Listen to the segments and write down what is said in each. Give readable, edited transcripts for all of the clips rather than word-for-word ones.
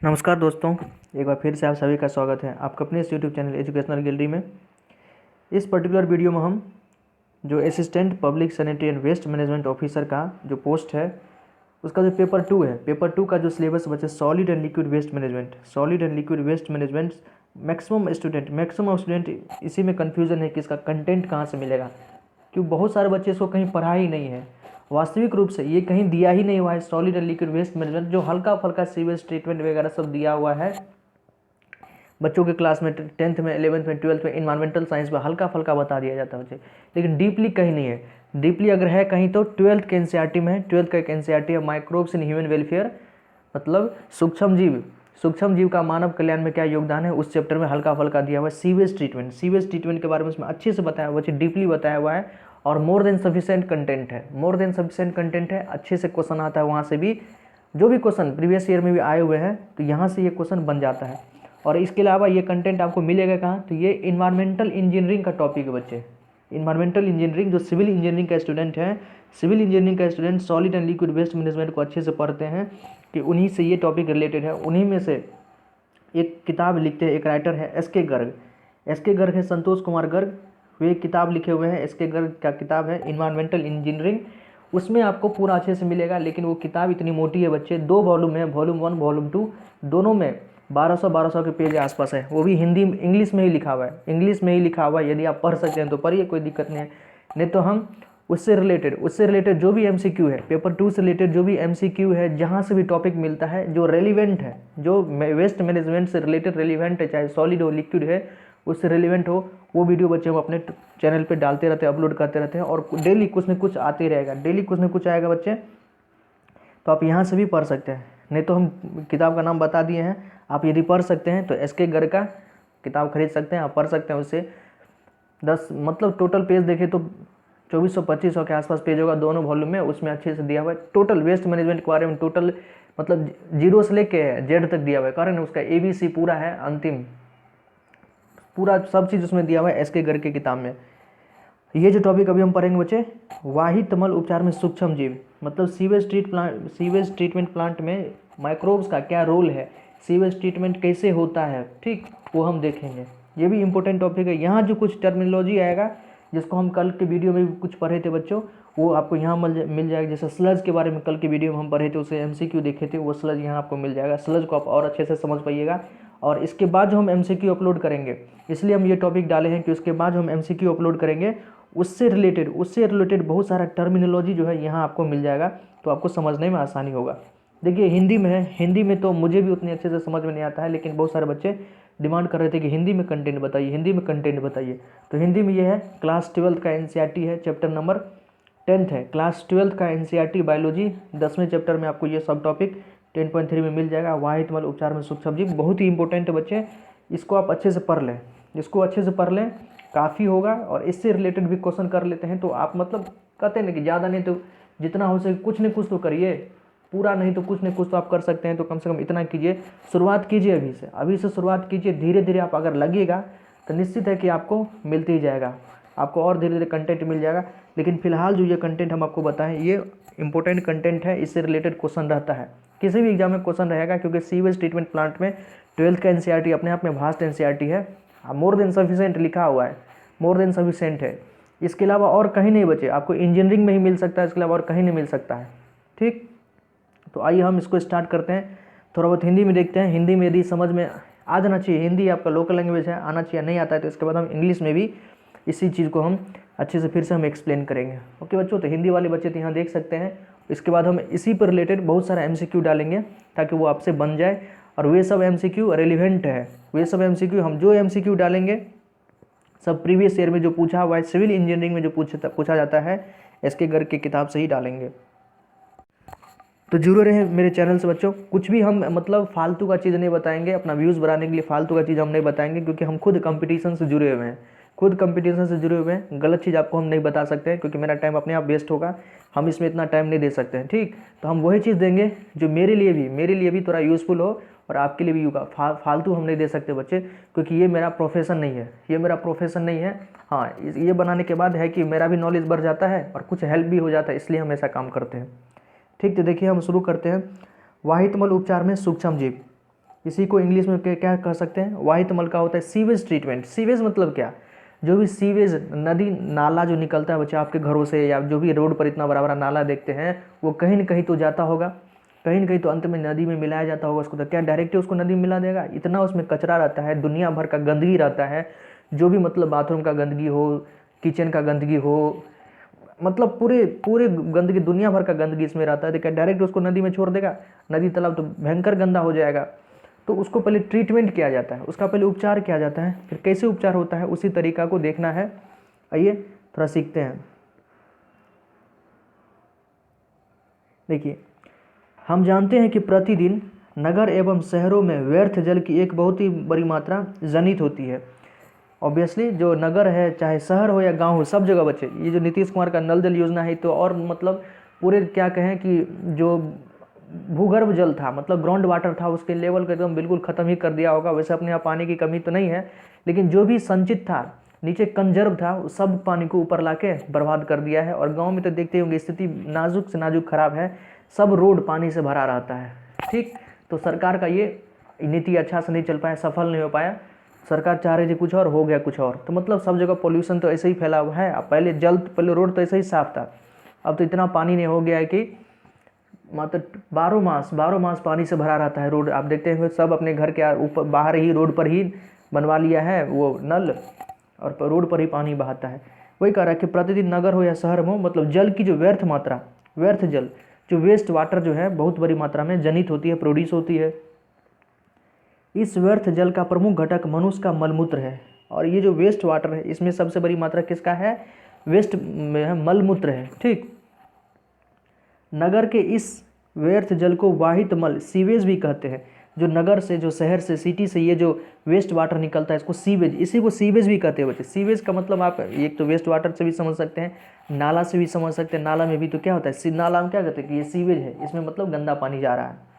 नमस्कार दोस्तों, एक बार फिर से आप सभी का स्वागत है आपका अपने इस यूट्यूब चैनल एजुकेशनल गैलरी में। इस पर्टिकुलर वीडियो में हम जो assistant public sanitary and waste management officer का जो पोस्ट है उसका जो पेपर टू का जो सिलेबस बचे solid and liquid waste management maximum student इसी में कन्फ्यूज़न है कि इसका कंटेंट कहाँ से मिलेगा, क्योंकि बहुत सारे बच्चे इसको कहीं पढ़ा ही नहीं है। वास्तविक रूप से ये कहीं दिया ही नहीं हुआ है। Solid and liquid waste management जो हल्का फल्का सीवेज ट्रीटमेंट वगैरह सब दिया हुआ है बच्चों के क्लास में 10th में 11th में 12th में इन्वायरमेंटल साइंस में हल्का फल्का बता दिया जाता है बच्चे, लेकिन डीपली कहीं नहीं है। डीपली अगर है कहीं तो 12th के एनसीईआरटी में है। 12th का एक एनसीईआरटी है माइक्रोब्स इन ह्यूमन वेलफेयर, मतलब सूक्ष्म जीव का मानव कल्याण में क्या योगदान है, उस चैप्टर में हल्का फल्का दिया हुआ है। सीवेज ट्रीटमेंट के बारे में उसमें अच्छे से बताया हुआ है, डीपली बताया हुआ है और मोर देन सफिशिएंट कंटेंट है। अच्छे से क्वेश्चन आता है वहाँ से भी, जो भी क्वेश्चन प्रीवियस ईयर में भी आए हुए हैं तो यहाँ से ये क्वेश्चन बन जाता है। और इसके अलावा ये कंटेंट आपको मिलेगा कहाँ, तो ये इन्वायरमेंटल इंजीनियरिंग का टॉपिक है बच्चे। इन्वायरमेंटल इंजीनियरिंग जो सिविल इंजीनियरिंग का student solid and liquid waste management को अच्छे से पढ़ते हैं कि उन्हीं से ये टॉपिक रिलेटेड है। उन्हीं में से एक किताब लिखते हैं, एक राइटर है एस के गर्ग है, संतोष कुमार गर्ग। वे एक किताब लिखे हुए हैं, एस के गर्ग का किताब है इन्वायरमेंटल इंजीनियरिंग। उसमें आपको पूरा अच्छे से मिलेगा, लेकिन वो किताब इतनी मोटी है बच्चे, 2 वॉल्यूम है, वॉल्यूम 1 वॉल्यूम 2 दोनों में 1200 के पेज आसपास है। वो भी हिंदी इंग्लिश में ही लिखा हुआ है। यदि आप पढ़ सकते हैं तो पढ़िए, कोई दिक्कत नहीं है। नहीं तो हम उससे रिलेटेड जो भी एमसीक्यू है, पेपर 2 से रिलेटेड जो भी एमसीक्यू है, जहाँ से भी टॉपिक मिलता है जो रेलिवेंट है, जो वेस्ट मैनेजमेंट से रिलेटेड रेलिवेंट है, चाहे सॉलिड हो लिक्विड है, उससे रिलेवेंट हो, वो वीडियो बच्चे हम अपने चैनल पे डालते रहते हैं, अपलोड करते रहते हैं और डेली कुछ न कुछ आते रहेगा, डेली कुछ न कुछ आएगा बच्चे। तो आप यहाँ से भी पढ़ सकते हैं। नहीं तो हम किताब का नाम बता दिए हैं, आप यदि पढ़ सकते हैं तो एस के गर्ग का किताब खरीद सकते हैं, आप पढ़ सकते हैं उससे। 10 मतलब टोटल पेज देखें तो 2400-2500 के आसपास पेज होगा दोनों वॉल्यूम में। उसमें अच्छे से दिया हुआ है टोटल वेस्ट मैनेजमेंट के बारे में, टोटल मतलब 0 से लेके जेड तक दिया हुआ है। कारण उसका ABC पूरा है, अंतिम पूरा सब चीज़ उसमें दिया हुआ है एस के गर्ग की किताब में। ये जो टॉपिक अभी हम पढ़ेंगे बच्चे, वाहित मल उपचार में सूक्ष्म जीव, मतलब सीवेज ट्रीटमेंट प्लांट में माइक्रोब्स का क्या रोल है, सीवेज ट्रीटमेंट कैसे होता है, ठीक, वो हम देखेंगे। ये भी इंपॉर्टेंट टॉपिक है। यहाँ जो कुछ टर्मिनोलॉजी आएगा जिसको हम कल के वीडियो में भी कुछ पढ़े थे बच्चों, वो आपको यहाँ मिल जाएगा। जैसे स्लज के बारे में कल के वीडियो में हम पढ़े थे, उसे MCQ देखे थे, वो स्लज यहाँ आपको मिल जाएगा। स्लज को आप और अच्छे से समझ पाइएगा। और इसके बाद जो हम MCQ अपलोड करेंगे, इसलिए हम ये टॉपिक डाले हैं कि उसके बाद जो हम MCQ अपलोड करेंगे उससे रिलेटेड बहुत सारा टर्मिनोलॉजी जो है यहाँ आपको मिल जाएगा, तो आपको समझने में आसानी होगा। देखिए हिंदी में है, हिंदी में तो मुझे भी उतनी अच्छे से समझ में नहीं आता है, लेकिन बहुत सारे बच्चे डिमांड कर रहे थे कि हिंदी में कंटेंट बताइए। तो हिंदी में ये है, क्लास 12th का NCERT है, चैप्टर नंबर 10th है। क्लास 12th का NCERT बायोलॉजी 10वें चैप्टर में आपको ये सब टॉपिक 10.3 में मिल जाएगा। वाहित मल उपचार में सूक्ष्म जीव बहुत ही इंपॉर्टेंट है बच्चे, इसको आप अच्छे से पढ़ लें, काफ़ी होगा। और इससे रिलेटेड भी क्वेश्चन कर लेते हैं तो आप मतलब कहते हैं ना कि ज़्यादा नहीं तो जितना हो सके कुछ न कुछ तो करिए, पूरा नहीं तो कुछ न कुछ तो आप कर सकते हैं। तो कम से कम इतना कीजिए, शुरुआत कीजिए अभी से शुरुआत कीजिए। धीरे धीरे आप अगर लगेगा तो निश्चित है कि आपको मिलते ही जाएगा, आपको और धीरे धीरे कंटेंट मिल जाएगा। लेकिन फिलहाल जो ये कंटेंट हम आपको बताएं, ये इंपॉर्टेंट कंटेंट है, इससे रिलेटेड क्वेश्चन रहता है, किसी भी एग्जाम में क्वेश्चन रहेगा, क्योंकि सीवेज ट्रीटमेंट प्लांट में 12th का NCERT अपने आप में वास्ट NCERT है। मोर देन सफिशिएंट लिखा हुआ है, मोर देन सफिशिएंट है। इसके अलावा और कहीं नहीं बचे, आपको इंजीनियरिंग में ही मिल सकता है, इसके अलावा और कहीं नहीं मिल सकता है, ठीक। तो आइए हम इसको स्टार्ट करते हैं। थोड़ा बहुत हिंदी में देखते हैं। हिंदी में यदि समझ में आ जाना चाहिए, हिंदी आपका लोकल लैंग्वेज है, आना चाहिए। नहीं आता है तो इसके बाद हम इंग्लिश में भी इसी चीज़ को हम अच्छे से फिर से हम एक्सप्लेन करेंगे। ओके बच्चों, तो हिंदी वाले बच्चे तो यहाँ देख सकते हैं। इसके बाद हम इसी पर रिलेटेड बहुत सारा MCQ डालेंगे ताकि वो आपसे बन जाए। और वे सब MCQ रेलिवेंट है, वे सब MCQ हम जो MCQ डालेंगे सब प्रीवियस ईयर में जो पूछा हुआ है, सिविल इंजीनियरिंग में जो पूछा जाता है, एस के गर्ग की किताब से ही डालेंगे। तो जुड़े रहे मेरे चैनल से बच्चों। कुछ भी हम मतलब फालतू का चीज़ नहीं बताएंगे, अपना व्यूज़ बढ़ाने के लिए फालतू का चीज़ हम नहीं बताएंगे, क्योंकि हम खुद कंपटीशन से जुड़े हुए हैं, गलत चीज़ आपको हम नहीं बता सकते हैं, क्योंकि मेरा टाइम अपने आप वेस्ट होगा, हम इसमें इतना टाइम नहीं दे सकते हैं, ठीक। तो हम वही चीज़ देंगे जो मेरे लिए भी थोड़ा यूज़फुल हो और आपके लिए भी होगा। फालतू हम नहीं दे सकते बच्चे, क्योंकि ये मेरा प्रोफेशन नहीं है, हाँ ये बनाने के बाद है कि मेरा भी नॉलेज बढ़ जाता है और कुछ हेल्प भी हो जाता है, इसलिए हम ऐसा काम करते हैं, ठीक। तो देखिए हम शुरू करते हैं। वाहित मल उपचार में सूक्ष्म जीव, इसी को इंग्लिश में क्या कह सकते हैं, वाहित मल का होता है सीवेज ट्रीटमेंट। सीवेज मतलब क्या, जो भी सीवेज नदी नाला जो निकलता है बच्चा आपके घरों से, या जो भी रोड पर इतना बड़ा बड़ा नाला देखते हैं, वो कहीं न कहीं तो जाता होगा, कहीं न कहीं तो अंत में नदी में मिलाया जाता होगा उसको। तो क्या डायरेक्टली उसको नदी में मिला देगा? इतना उसमें कचरा रहता है, दुनिया भर का गंदगी रहता है, जो भी मतलब बाथरूम का गंदगी हो, किचन का गंदगी हो, मतलब पूरे पूरे गंदगी, दुनिया भर का गंदगी इसमें रहता है। तो क्या डायरेक्ट उसको नदी में छोड़ देगा? नदी तालाब तो भयंकर गंदा हो जाएगा। तो उसको पहले ट्रीटमेंट किया जाता है, उसका पहले उपचार किया जाता है। फिर कैसे उपचार होता है उसी तरीका को देखना है। आइए थोड़ा सीखते हैं। देखिए, हम जानते हैं कि प्रतिदिन नगर एवं शहरों में व्यर्थ जल की एक बहुत ही बड़ी मात्रा जनित होती है। ऑब्वियसली जो नगर है, चाहे शहर हो या गांव हो, सब जगह बच्चे, ये जो नीतीश कुमार का नल जल योजना है, तो और मतलब पूरे क्या कहें कि जो भूगर्भ जल था, मतलब ग्राउंड वाटर था, उसके लेवल को एकदम बिल्कुल ख़त्म ही कर दिया होगा। वैसे अपने यहाँ पानी की कमी तो नहीं है, लेकिन जो भी संचित था, नीचे कंजर्व था, उस सब पानी को ऊपर लाके बर्बाद कर दिया है। और गांव में तो देखते होंगे स्थिति नाजुक से नाजुक खराब है, सब रोड पानी से भरा रहता है। ठीक, तो सरकार का ये नीति अच्छा से नहीं चल पाया, सफल नहीं हो पाया। सरकार चाह रही थी कुछ और, हो गया कुछ और। तो मतलब सब जगह पोल्यूशन तो ऐसे ही फैला हुआ है। अब पहले रोड तो ऐसे ही साफ था, अब तो इतना पानी नहीं हो गया है कि मतलब 12 मास पानी से भरा रहता है रोड। आप देखते हैं सब अपने घर के ऊपर बाहर ही रोड पर ही बनवा लिया है वो नल, और रोड पर ही पानी बहाता है। वही कह रहा है कि प्रतिदिन नगर हो या शहर हो, मतलब जल की जो व्यर्थ मात्रा, व्यर्थ जल जो वेस्ट वाटर जो है बहुत बड़ी मात्रा में जनित होती है, प्रोड्यूस होती है। इस व्यर्थ जल का प्रमुख घटक मनुष्य का मलमूत्र है। और ये जो वेस्ट वाटर है, इसमें सबसे बड़ी मात्रा किसका है? वेस्ट में है, मलमूत्र है। ठीक, नगर के इस व्यर्थ जल को वाहित मल, सीवेज भी कहते हैं। जो नगर से, जो शहर से, सिटी से ये जो वेस्ट वाटर निकलता है, इसको सीवेज, इसी को सीवेज भी कहते हैं बच्चे। सीवेज का मतलब आप एक तो वेस्ट वाटर से भी समझ सकते हैं, नाला से भी समझ सकते हैं। नाला में भी तो क्या होता है, नाला में क्या कहते हैं कि ये सीवेज है, इसमें मतलब गंदा पानी जा रहा है।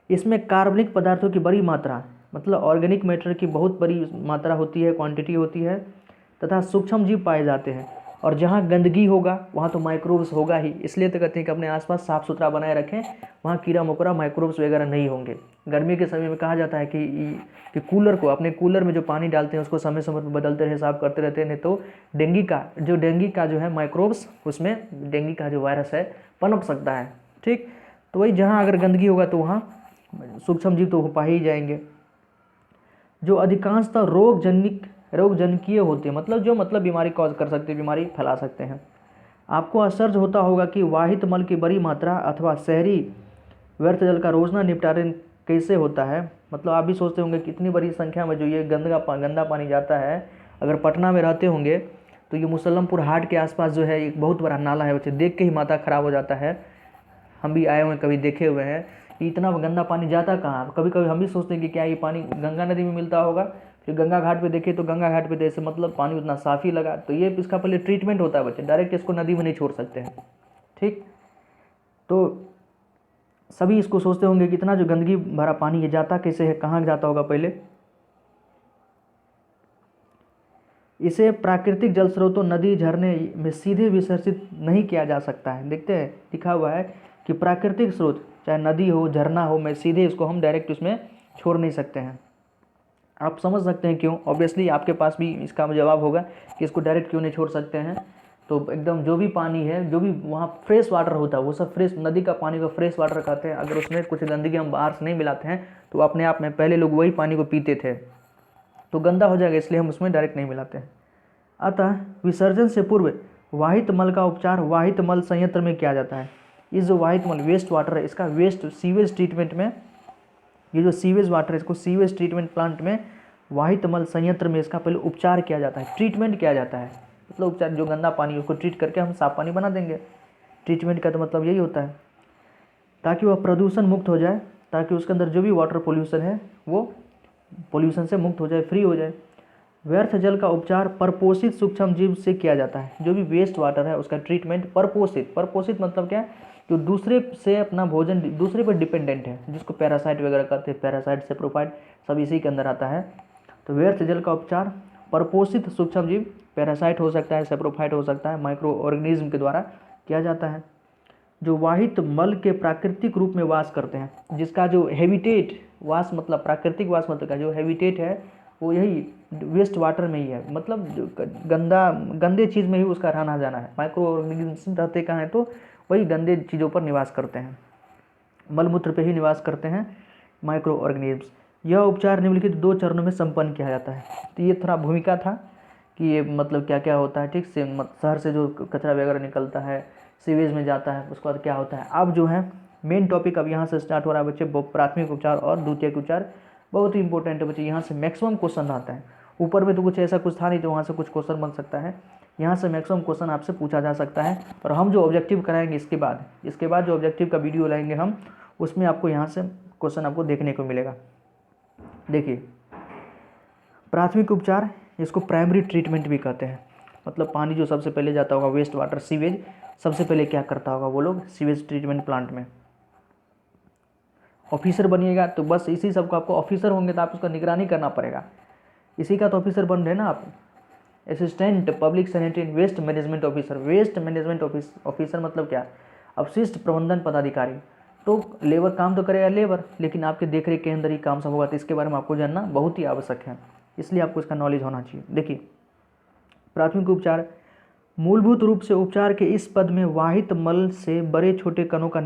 इसमें कार्बनिक पदार्थों की बड़ी मात्रा, मतलब ऑर्गेनिक मैटर की बहुत बड़ी मात्रा होती है, क्वांटिटी होती है, तथा सूक्ष्म जीव पाए जाते हैं। और जहाँ गंदगी होगा वहाँ तो माइक्रोब्स होगा ही, इसलिए तो कहते हैं कि अपने आसपास साफ़ सुथरा बनाए रखें, वहाँ कीड़ा मकोड़ा, माइक्रोब्स वगैरह नहीं होंगे। गर्मी के समय में कहा जाता है कि कूलर को, अपने कूलर में जो पानी डालते हैं उसको समय समय पर बदलते रहे, साफ करते रहते हैं, नहीं तो डेंगू का जो है माइक्रोब्स, उसमें डेंगू का जो वायरस है पनप सकता है। ठीक, तो वही जहाँ अगर गंदगी होगा तो वहाँ सूक्ष्म जीव तो हो पा ही जाएंगे, जो अधिकांशतः रोगजनकीय होते हैं, मतलब जो बीमारी कॉज कर सकते हैं, बीमारी फैला सकते हैं। आपको आश्चर्य होता होगा कि वाहित मल की बड़ी मात्रा अथवा शहरी व्यर्थ जल का रोजाना निपटान कैसे होता है। मतलब आप भी सोचते होंगे कितनी बड़ी संख्या में जो ये गंदा पानी जाता है। अगर पटना में रहते होंगे तो ये मुसल्लमपुर हाट के आसपास जो है एक बहुत बड़ा नाला है, बच्चे देख के ही माथा खराब हो जाता है। हम भी आए हुए हैं, कभी देखे हुए हैं, इतना गंदा पानी जाता कहाँ। कभी कभी हम भी सोचते हैं कि क्या ये पानी गंगा नदी में मिलता होगा। फिर गंगा घाट पे देखे तो गंगा घाट पे तो ऐसे मतलब पानी उतना साफ़ ही लगा। तो ये इसका पहले ट्रीटमेंट होता है बच्चे, डायरेक्ट इसको नदी में नहीं छोड़ सकते हैं। ठीक, तो सभी इसको सोचते होंगे कि इतना जो गंदगी भरा पानी ये जाता कैसे है, कहाँ जाता होगा। पहले इसे प्राकृतिक जल स्रोतों, नदी, झरने में सीधे विसर्जित नहीं किया जा सकता है। देखते हैं लिखा हुआ है कि प्राकृतिक स्रोत, चाहे नदी हो, झरना हो, में सीधे इसको हम डायरेक्ट उसमें छोड़ नहीं सकते हैं। आप समझ सकते हैं क्यों। ऑब्वियसली आपके पास भी इसका जवाब होगा कि इसको डायरेक्ट क्यों नहीं छोड़ सकते हैं। तो एकदम जो भी पानी है, जो भी वहाँ फ्रेश वाटर होता है, वो सब फ्रेश, नदी का पानी को फ्रेश वाटर कहते हैं। अगर उसमें कुछ गंदगी हम बाहर से नहीं मिलाते हैं तो अपने आप में, पहले लोग वही पानी को पीते थे, तो गंदा हो जाएगा, इसलिए हम उसमें डायरेक्ट नहीं मिलाते हैं। अतः विसर्जन से पूर्व वाहित मल का उपचार वाहित मल संयंत्र में किया जाता है। इस जो वाहित मल वेस्ट वाटर है, इसका वेस्ट सीवेज ट्रीटमेंट में, ये जो सीवेज वाटर है इसको सीवेज ट्रीटमेंट प्लांट में, वाहित मल संयंत्र में इसका पहले उपचार किया जाता है, ट्रीटमेंट किया जाता है। मतलब उपचार, जो गंदा पानी है उसको ट्रीट करके हम साफ पानी बना देंगे। ट्रीटमेंट का तो मतलब यही होता है, ताकि वह प्रदूषण मुक्त हो जाए, ताकि उसके अंदर जो भी वाटर पोल्यूशन है वो पोल्यूशन से मुक्त हो जाए, फ्री हो जाए। व्यर्थ जल का उपचार परपोषित सूक्ष्म जीव से किया जाता है। जो भी वेस्ट वाटर है उसका ट्रीटमेंट परपोषित मतलब क्या है, जो दूसरे से अपना भोजन, दूसरे पर डिपेंडेंट है, जिसको पैरासाइट वगैरह कहते हैं, पैरासाइट, सेप्रोफाइट, सब इसी के अंदर आता है। तो व्यर्थ जल का उपचार परपोषित सूक्ष्म जीव, पैरासाइट हो सकता है, सेप्रोफाइट हो सकता है, माइक्रो ऑर्गेनिज्म के द्वारा किया जाता है, जो वाहित मल के प्राकृतिक रूप में वास करते हैं, जिसका जो हैबिटेट वास मतलब प्राकृतिक वास मतलब क्या, जो हैबिटेट है वो यही वेस्ट वाटर में ही है, मतलब जो गंदे चीज़ में ही उसका रहना जाना है। माइक्रो ऑर्गेनिज्म रहते कहाँ हैं, तो वही गंदे चीज़ों पर निवास करते हैं, मलमूत्र पे ही निवास करते हैं माइक्रो ऑर्गेनिज्म्स। यह उपचार निम्नलिखित 2 चरणों में संपन्न किया जाता है। तो ये थोड़ा भूमिका था कि ये मतलब क्या क्या होता है, ठीक से शहर से जो कचरा वगैरह निकलता है सीवेज में जाता है, उसके बाद क्या होता है। अब जो है मेन टॉपिक अब यहाँ से स्टार्ट हो रहा है बच्चे, प्राथमिक उपचार और द्वितीयक उपचार। बहुत ही इंपॉर्टेंट है बच्चे, यहाँ से मैक्सिमम क्वेश्चन आता है। ऊपर में तो कुछ ऐसा कुछ था नहीं तो वहाँ से कुछ क्वेश्चन बन सकता है, यहाँ से मैक्सिमम क्वेश्चन आपसे पूछा जा सकता है। और हम जो ऑब्जेक्टिव कराएंगे इसके बाद जो ऑब्जेक्टिव का वीडियो लाएंगे हम, उसमें आपको यहाँ से क्वेश्चन आपको देखने को मिलेगा। देखिए, प्राथमिक उपचार, इसको प्राइमरी ट्रीटमेंट भी कहते हैं। मतलब पानी जो सबसे पहले जाता होगा वेस्ट वाटर सीवेज, सबसे पहले क्या करता होगा वो लोग सीवेज ट्रीटमेंट प्लांट में। ऑफिसर बनिएगा तो बस इसी सबको, आपको ऑफिसर होंगे तो आप उसका निगरानी करना पड़ेगा, इसी का तो ऑफिसर बन रहे ना आप। Assistant public sanitary waste management officer. Waste management officer मतलब क्या, अपशिष्ट प्रबंधन पदाधिकारी। तो लेबर काम तो करेगा लेबर, लेकिन आपके देखरेख के अंदर ही काम सब होगा। तो इसके बारे में आपको जानना बहुत ही आवश्यक है, इसलिए आपको इसका नॉलेज होना चाहिए। देखिए, प्राथमिक उपचार मूलभूत रूप से उपचार के इस पद में वाहित मल से बड़े छोटे कणों का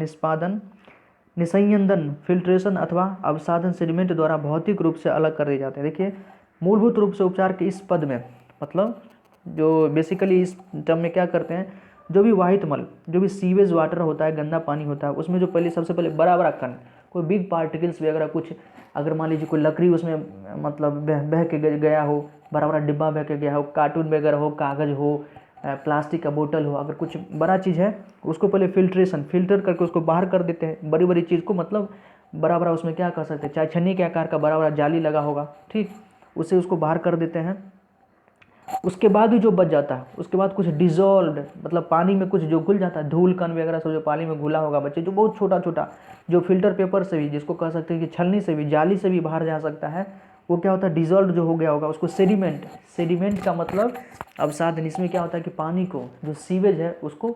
निस्यंदन, फिल्ट्रेशन अथवा अवसादन सेडिमेंट द्वारा भौतिक रूप से अलग कर दिए जाते हैं। देखिए, मूलभूत रूप से उपचार के इस पद में मतलब जो बेसिकली इस टर्म में क्या करते हैं, जो भी वाहित मल, जो भी सीवेज वाटर होता है, गंदा पानी होता है, उसमें जो पहले सबसे पहले बड़ा बड़ा कण, कोई बिग पार्टिकल्स वगैरह कुछ, अगर मान लीजिए कोई लकड़ी उसमें मतलब बह के गया हो, बड़ा बड़ा डिब्बा बह के गया हो, कार्टून वगैरह हो, कागज़ हो, प्लास्टिक का बोतल हो, अगर कुछ बड़ा चीज़ है उसको पहले फिल्टर करके उसको बाहर कर देते हैं। बड़ी बड़ी चीज़ को मतलब बड़ा बड़ा उसमें क्या कर सकते हैं, चाहे छन्नी के आकार का बड़ा बड़ा जाली लगा होगा, ठीक, उससे उसको बाहर कर देते हैं। उसके बाद भी जो बच जाता है, उसके बाद कुछ डिजॉल्व मतलब पानी में कुछ जो घुल जाता है, धूल कण वगैरह सब जो पानी में घुला होगा बच्चे, जो बहुत छोटा छोटा, जो फिल्टर पेपर से भी, जिसको कह सकते हैं कि छलनी से भी, जाली से भी बाहर जा सकता है, वो क्या होता है, डिजॉल्व जो हो गया होगा उसको सेडिमेंट का मतलब अवसादन। इसमें क्या होता है कि पानी को, जो सीवेज है उसको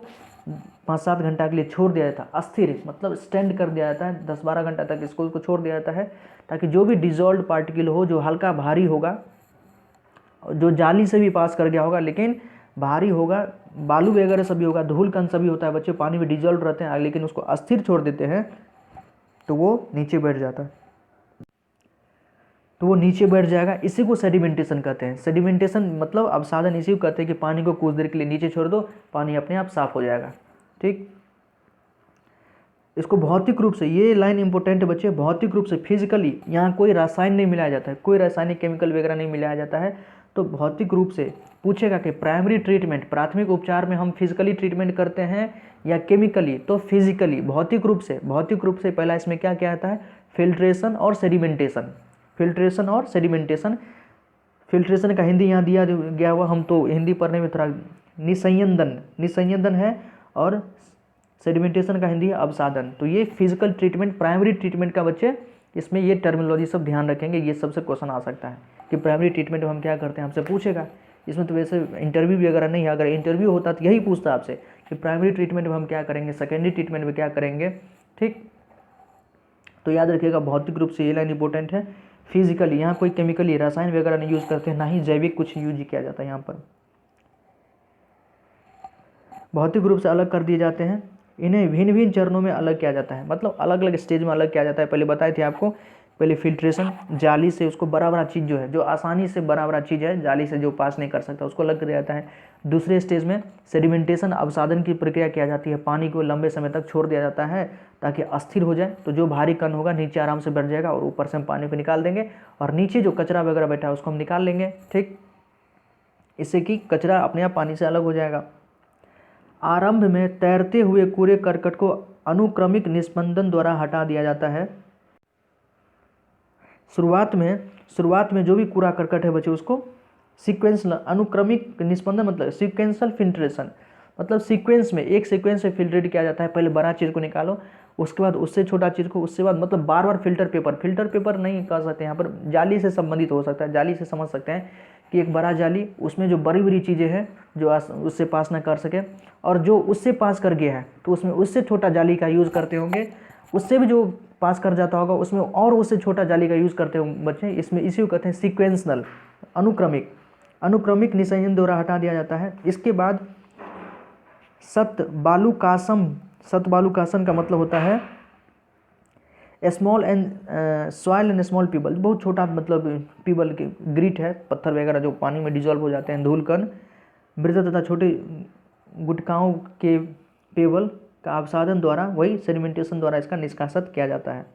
5-7 घंटा के लिए छोड़ दिया जाता है, अस्थिर मतलब स्टैंड कर दिया जाता है, 10-12 घंटा तक इसको छोड़ दिया जाता है, ताकि जो भी डिजॉल्व पार्टिकल हो, जो हल्का भारी होगा, जो जाली से भी पास कर गया होगा लेकिन भारी होगा, बालू वगैरह सभी होगा, धूल कण सभी होता है बच्चे, पानी में डिजॉल्व रहते हैं, लेकिन उसको अस्थिर छोड़ देते हैं तो वो नीचे बैठ जाता है, तो वो नीचे बैठ जाएगा। इसी को सेडिमेंटेशन कहते हैं। सेडिमेंटेशन मतलब अवसादन इसी को कहते हैं कि पानी को कुछ देर के लिए नीचे छोड़ दो, पानी अपने आप साफ हो जाएगा, ठीक। इसको भौतिक रूप से, ये लाइन इंपॉर्टेंट है बच्चे, भौतिक रूप से फिजिकली, यहाँ कोई रासायन नहीं मिलाया जाता है, कोई रासायनिक केमिकल वगैरह नहीं मिलाया जाता है। तो भौतिक रूप से पूछेगा कि प्राइमरी ट्रीटमेंट, प्राथमिक उपचार में हम फिजिकली ट्रीटमेंट करते हैं या केमिकली, तो फिजिकली, भौतिक रूप से पहला इसमें क्या क्या आता है, फिल्ट्रेशन और सेडिमेंटेशन। फिल्ट्रेशन का हिंदी यहाँ दिया गया हुआ, हम तो हिंदी पढ़ने में थोड़ा निस्यंदन है, और सेडिमेंटेशन का हिंदी है अवसादन। तो ये फिजिकल ट्रीटमेंट, प्राइमरी ट्रीटमेंट का बच्चे इसमें ये टर्मिनोलॉजी सब ध्यान रखेंगे, ये सबसे क्वेश्चन आ सकता है कि प्राइमरी ट्रीटमेंट में हम क्या करते हैं, हमसे पूछेगा। इसमें तो वैसे इंटरव्यू भी अगर नहीं है, अगर इंटरव्यू होता तो यही पूछता आपसे कि प्राइमरी ट्रीटमेंट में हम क्या करेंगे, सेकेंडरी ट्रीटमेंट में क्या करेंगे, ठीक। तो याद रखिएगा भौतिक रूप से ये लाइन इंपॉर्टेंट है। फिजिकली, यहाँ कोई केमिकली रसायन वगैरह नहीं यूज़ करते हैं, ना ही जैविक कुछ यूज किया जाता है। यहाँ पर भौतिक रूप से अलग कर दिए जाते हैं, इन्हें भिन्न भिन्न चरणों में अलग किया जाता है, मतलब अलग अलग स्टेज में अलग किया जाता है। पहले बताए थे आपको, पहले फिल्ट्रेशन, जाली से उसको बड़ा बड़ा चीज़ जो है, जो आसानी से बड़ा बड़ा चीज़ है जाली से जो पास नहीं कर सकता, उसको अलग कर दिया जाता है। दूसरे स्टेज में सेडिमेंटेशन, अवसादन की प्रक्रिया किया जाती है, पानी को लंबे समय तक छोड़ दिया जाता है ताकि अस्थिर हो जाए, तो जो भारी कण होगा नीचे आराम से बैठ जाएगा, और ऊपर से हम पानी को निकाल देंगे, और नीचे जो कचरा वगैरह बैठा है उसको हम निकाल लेंगे, ठीक, इससे कि कचरा अपने आप पानी से अलग हो जाएगा। आरंभ में तैरते हुए कूड़े करकट को अनुक्रमिक निस्पंदन द्वारा हटा दिया जाता है। शुरुआत में जो भी कूड़ा करकट है बच्चे, उसको सीक्वेंसल, अनुक्रमिक निस्पंदन मतलब सीक्वेंशियल फिल्ट्रेशन, मतलब सीक्वेंस में, एक सीक्वेंस से फिल्ट्रेट किया जाता है। पहले बड़ा चीज़ को निकालो, उसके बाद उससे छोटा चीज़ को, उसके बाद मतलब बार बार फिल्टर पेपर नहीं कर सकते, यहाँ पर जाली से संबंधित हो सकता है। जाली से समझ सकते हैं कि एक बड़ा जाली, उसमें जो बड़ी बड़ी चीज़ें हैं जो उससे पास ना कर सके, और जो उससे पास कर गया है तो उसमें उससे छोटा जाली का यूज़ करते होंगे, उससे भी जो पास कर जाता होगा उसमें और उससे छोटा जाली का यूज़ करते हैं बच्चे, इसमें इसी को कहते हैं सीक्वेंशनल, अनुक्रमिक निसंयोजन द्वारा हटा दिया जाता है। इसके बाद सतबालुकासन का मतलब होता है small and soil and small pebble, बहुत छोटा मतलब पीबल के ग्रीट है, पत्थर वगैरह जो पानी में डिजॉल्व हो जाते हैं, धूलकण, मृदा तथा छोटे गुटकाओं के पेबल का अवसादन द्वारा, वही सेडिमेंटेशन द्वारा इसका निष्कासित किया जाता है।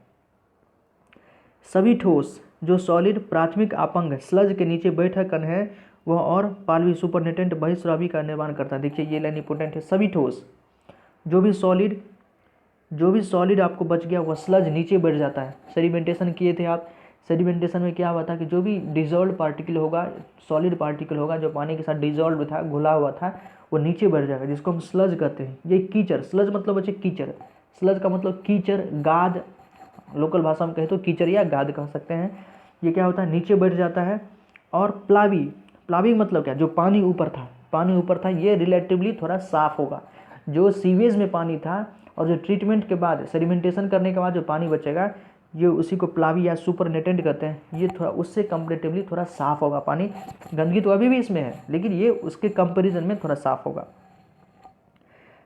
सभी ठोस जो सॉलिड प्राथमिक अपंग स्लज के नीचे बैठक कण है वह और पालवी सुपरनेटेंट बहिस्रावी का निर्माण करता है। देखिए ये लाइन इंपॉर्टेंट है, सभी ठोस जो भी सॉलिड आपको बच गया वह स्लज नीचे बैठ जाता है। सेडिमेंटेशन किए थे आप, सेडिमेंटेशन में क्या हुआ था कि जो भी डिजॉल्व पार्टिकल होगा, सॉलिड पार्टिकल होगा जो पानी के साथ डिजॉल्व था, घुला हुआ था, वो नीचे बैठ जाएगा, जिसको हम स्लज कहते हैं। ये कीचड़, स्लज मतलब बच्चे कीचड़, स्लज का मतलब कीचड़, गाद, लोकल भाषा में कहे तो कीचड़ या गाद कह सकते हैं। ये क्या होता है, नीचे बैठ जाता है। और प्लावी मतलब क्या, जो पानी ऊपर था ये रिलेटिवली थोड़ा साफ होगा। जो सीवेज में पानी था और जो ट्रीटमेंट के बाद सेडिमेंटेशन करने के बाद जो पानी बचेगा, ये उसी को प्लावी या सुपरनेटेंट कहते हैं। ये थोड़ा उससे कंपेरेटिवली थोड़ा साफ होगा पानी, गंदगी तो अभी भी इसमें है लेकिन ये उसके कंपैरिजन में थोड़ा साफ होगा।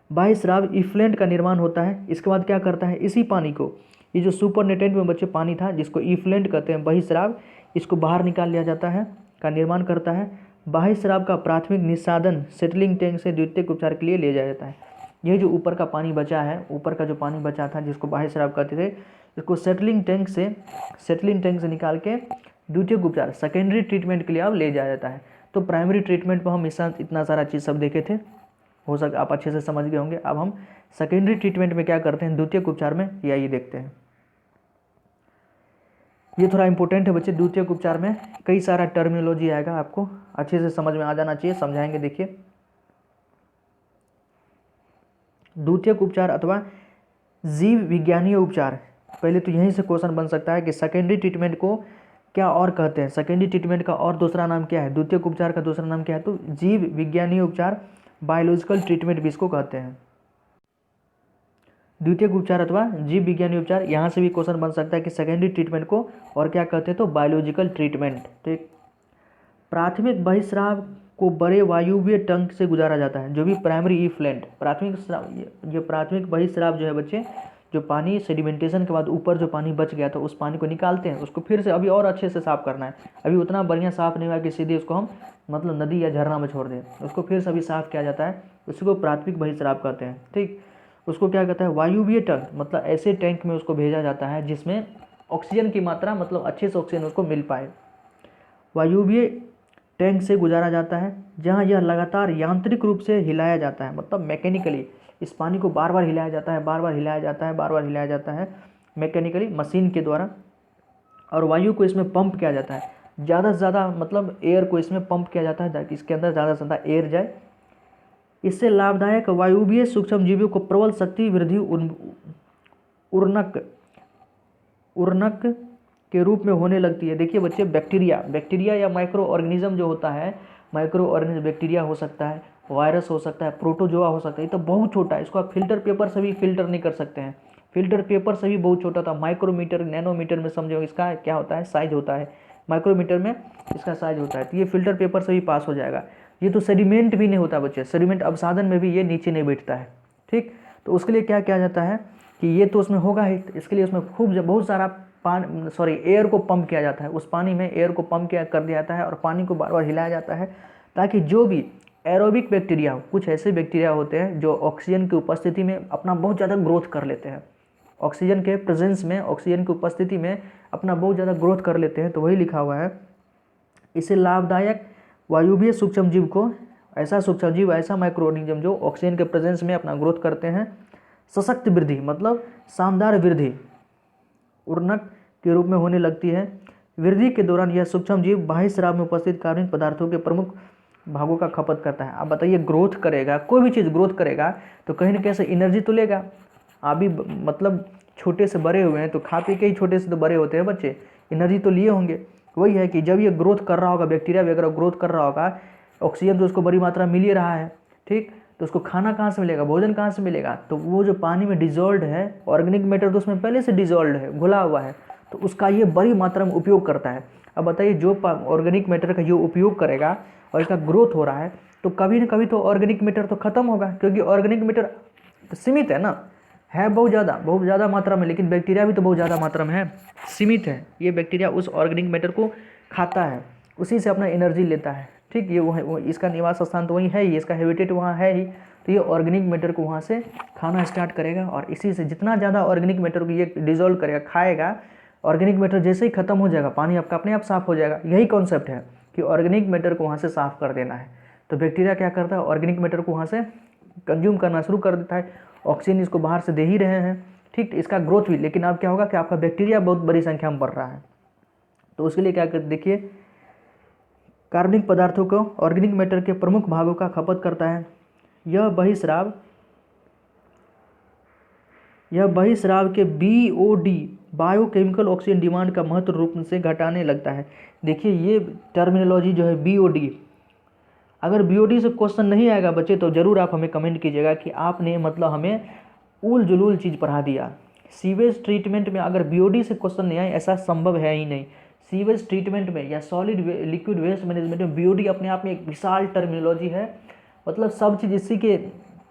बहिस्राव इफ्लेंट का निर्माण होता है। इसके बाद क्या करता है, इसी पानी को, ये जो सुपरनेटेंट में बच्चे पानी था जिसको इफ्लेंट कहते हैं, बहिस्राव, इसको बाहर निकाल लिया जाता है, का निर्माण करता है। बहिस्राव का प्राथमिक निस्सादन सेटलिंग टैंक से द्वितीयक उपचार के लिए ले जाया जाता है। ये जो ऊपर का पानी बचा है, ऊपर का जो पानी बचा था जिसको बहिस्राव कहते थे, इसको सेटलिंग टैंक से निकाल के द्वितीयक उपचार, सेकेंडरी ट्रीटमेंट के लिए अब ले जाया जाता है। तो प्राइमरी ट्रीटमेंट पर हम इतना सारा चीज़ सब देखे थे, हो सकता आप अच्छे से समझ गए होंगे। अब हम सेकेंडरी ट्रीटमेंट में क्या करते हैं, द्वितीयक उपचार में, या ये देखते हैं। ये थोड़ा इंपॉर्टेंट है बच्चे, द्वितीयक उपचार में कई सारा टर्मिनोलॉजी आएगा, आपको अच्छे से समझ में आ जाना चाहिए, समझाएंगे। देखिए द्वितीयक उपचार अथवा जीव विज्ञानीय उपचार, पहले तो यहीं से क्वेश्चन बन सकता है कि सेकेंडरी ट्रीटमेंट को क्या और कहते हैं, सेकेंडरी ट्रीटमेंट का और दूसरा नाम क्या है, द्वितीयक उपचार का दूसरा नाम क्या है, तो जीव विज्ञानीय उपचार, बायोलॉजिकल ट्रीटमेंट भी इसको कहते हैं। द्वितीयक उपचार अथवा जीव विज्ञानीय उपचार, यहाँ से भी क्वेश्चन बन सकता है कि सेकेंडरी ट्रीटमेंट को और क्या कहते हैं, तो बायोलॉजिकल ट्रीटमेंट। ठीक, प्राथमिक बहिस्राव को बड़े वायुव्य टंक से गुजारा जाता है। जो भी प्राइमरी इफ्लेंट, प्राथमिक बहिस्राव जो है बच्चे, जो पानी सेडिमेंटेशन के बाद ऊपर जो पानी बच गया था उस पानी को निकालते हैं, उसको फिर से अभी और अच्छे से साफ करना है। अभी उतना बढ़िया साफ नहीं हुआ कि सीधे उसको हम मतलब नदी या झरना में छोड़ दें, उसको फिर से अभी साफ किया जाता है, उसको प्राथमिक बहिस्राव कहते हैं। ठीक, उसको क्या कहता है, वायुव्य टंक, मतलब ऐसे टैंक में उसको भेजा जाता है जिसमें ऑक्सीजन की मात्रा, मतलब अच्छे से ऑक्सीजन उसको मिल पाए। वायुव्य टैंक से गुजारा जाता है जहां यह लगातार यांत्रिक रूप से हिलाया जाता है, मतलब मैकेनिकली इस पानी को बार बार हिलाया जाता है, मैकेनिकली मशीन के द्वारा। और वायु को इसमें पंप किया जाता है, ज़्यादा से ज़्यादा मतलब एयर को इसमें पंप किया जाता है ताकि इसके अंदर ज़्यादा से ज़्यादा एयर जाए। इससे लाभदायक वायुवीय सूक्ष्म जीवों को प्रबल शक्ति वृद्धि उर्नक के रूप में होने लगती है। देखिए बच्चे, बैक्टीरिया या माइक्रो ऑर्गेनिज्म जो होता है, माइक्रो ऑर्गेनिज्म बैक्टीरिया हो सकता है, वायरस हो सकता है, प्रोटोजोआ हो सकता है, ये तो बहुत छोटा है, इसको आप फिल्टर पेपर से भी फिल्टर नहीं कर सकते हैं। फिल्टर पेपर से भी बहुत छोटा था, माइक्रोमीटर, नैनोमीटर में समझो इसका क्या होता है, साइज होता है, माइक्रोमीटर में इसका साइज होता है। तो ये फिल्टर पेपर से भी पास हो जाएगा। ये तो सेडिमेंट भी नहीं होता बच्चे, सेडिमेंट अवसादन में भी ये नीचे नहीं बैठता है। ठीक, तो उसके लिए क्या किया जाता है कि ये तो उसमें होगा ही, इसके लिए उसमें खूब बहुत सारा एयर को पंप किया जाता है, उस पानी में एयर को पंप कर दिया जाता है और पानी को बार बार हिलाया जाता है ताकि जो भी एरोबिक बैक्टीरिया हो, कुछ ऐसे बैक्टीरिया होते हैं जो ऑक्सीजन की उपस्थिति में अपना बहुत ज़्यादा ग्रोथ कर लेते हैं, ऑक्सीजन के प्रेजेंस में, ऑक्सीजन की उपस्थिति में अपना बहुत ज़्यादा ग्रोथ कर लेते हैं। तो वही लिखा हुआ है, इससे लाभदायक वायुवीय सूक्ष्म जीव को, ऐसा सूक्ष्म जीव, ऐसा माइक्रो ऑर्गेनिज्म जो ऑक्सीजन के प्रेजेंस में अपना ग्रोथ करते हैं, सशक्त वृद्धि मतलब शानदार वृद्धि उर्नक के रूप में होने लगती है। वृद्धि के दौरान यह सूक्ष्म जीव बहिस्राव में उपस्थित कार्बनिक पदार्थों के प्रमुख भागों का खपत करता है। अब बताइए, ग्रोथ करेगा, कोई भी चीज़ ग्रोथ करेगा तो कहीं ना कहीं से एनर्जी तो लेगा। अभी मतलब छोटे से बड़े हुए हैं तो खा पी के ही छोटे से तो बड़े होते हैं बच्चे, एनर्जी तो लिए होंगे। वही है कि जब ये ग्रोथ कर रहा होगा, बैक्टीरिया वगैरह ग्रोथ कर रहा होगा, ऑक्सीजन तो उसको बड़ी मात्रा मिल ही रहा है। ठीक, तो उसको खाना कहाँ से मिलेगा, भोजन कहाँ से मिलेगा, तो वो जो पानी में डिजॉल्व है ऑर्गेनिक मैटर तो उसमें पहले से डिजॉल्व है, घुला हुआ है, तो उसका ये बड़ी मात्रा में उपयोग करता है। अब बताइए जो ऑर्गेनिक मैटर का जो उपयोग करेगा और इसका ग्रोथ हो रहा है, तो कभी ना कभी तो ऑर्गेनिक मैटर तो खत्म होगा, क्योंकि ऑर्गेनिक मैटर सीमित है ना, है बहुत ज़्यादा मात्रा में, लेकिन बैक्टीरिया भी तो बहुत ज़्यादा मात्रा में है, सीमित है। ये बैक्टीरिया उस ऑर्गेनिक मैटर को खाता है, उसी से अपना एनर्जी लेता है। ठीक, ये वो इसका निवास स्थान तो वही है ही, इसका हैबिटेट वहाँ है ही, तो ये ऑर्गेनिक मैटर को वहाँ से खाना स्टार्ट करेगा और इसी से जितना ज़्यादा ऑर्गेनिक मैटर को ये डिजोल्व करेगा, खाएगा, ऑर्गेनिक मैटर जैसे ही खत्म हो जाएगा, पानी आपका अपने आप साफ हो जाएगा। यही कॉन्सेप्ट है कि ऑर्गेनिक मैटर को वहाँ से साफ कर देना है। तो बैक्टीरिया क्या करता है, ऑर्गेनिक मैटर को वहाँ से कंज्यूम करना शुरू कर देता है, ऑक्सीजन इसको बाहर से दे ही रहे हैं। ठीक, इसका ग्रोथ भी, लेकिन अब क्या होगा कि आपका बैक्टीरिया बहुत बड़ी संख्या में बढ़ रहा है, तो उसके लिए क्या करते, देखिए कार्बनिक पदार्थों को ऑर्गेनिक मैटर के प्रमुख भागों का खपत करता है। यह बहिस्राव के BOD बायोकेमिकल ऑक्सीजन डिमांड का महत्व रूप से घटाने लगता है। देखिए ये टर्मिनोलॉजी जो है BOD, अगर BOD से क्वेश्चन नहीं आएगा बच्चे तो ज़रूर आप हमें कमेंट कीजिएगा कि आपने मतलब हमें उल जुलूल चीज़ पढ़ा दिया। सीवेज ट्रीटमेंट में अगर BOD से क्वेश्चन नहीं आए, ऐसा संभव है ही नहीं। सीवेज ट्रीटमेंट में या सॉलिड लिक्विड वेस्ट मैनेजमेंट में BOD अपने आप में एक विशाल टर्मिनोलॉजी है, मतलब सब चीज़ इसी के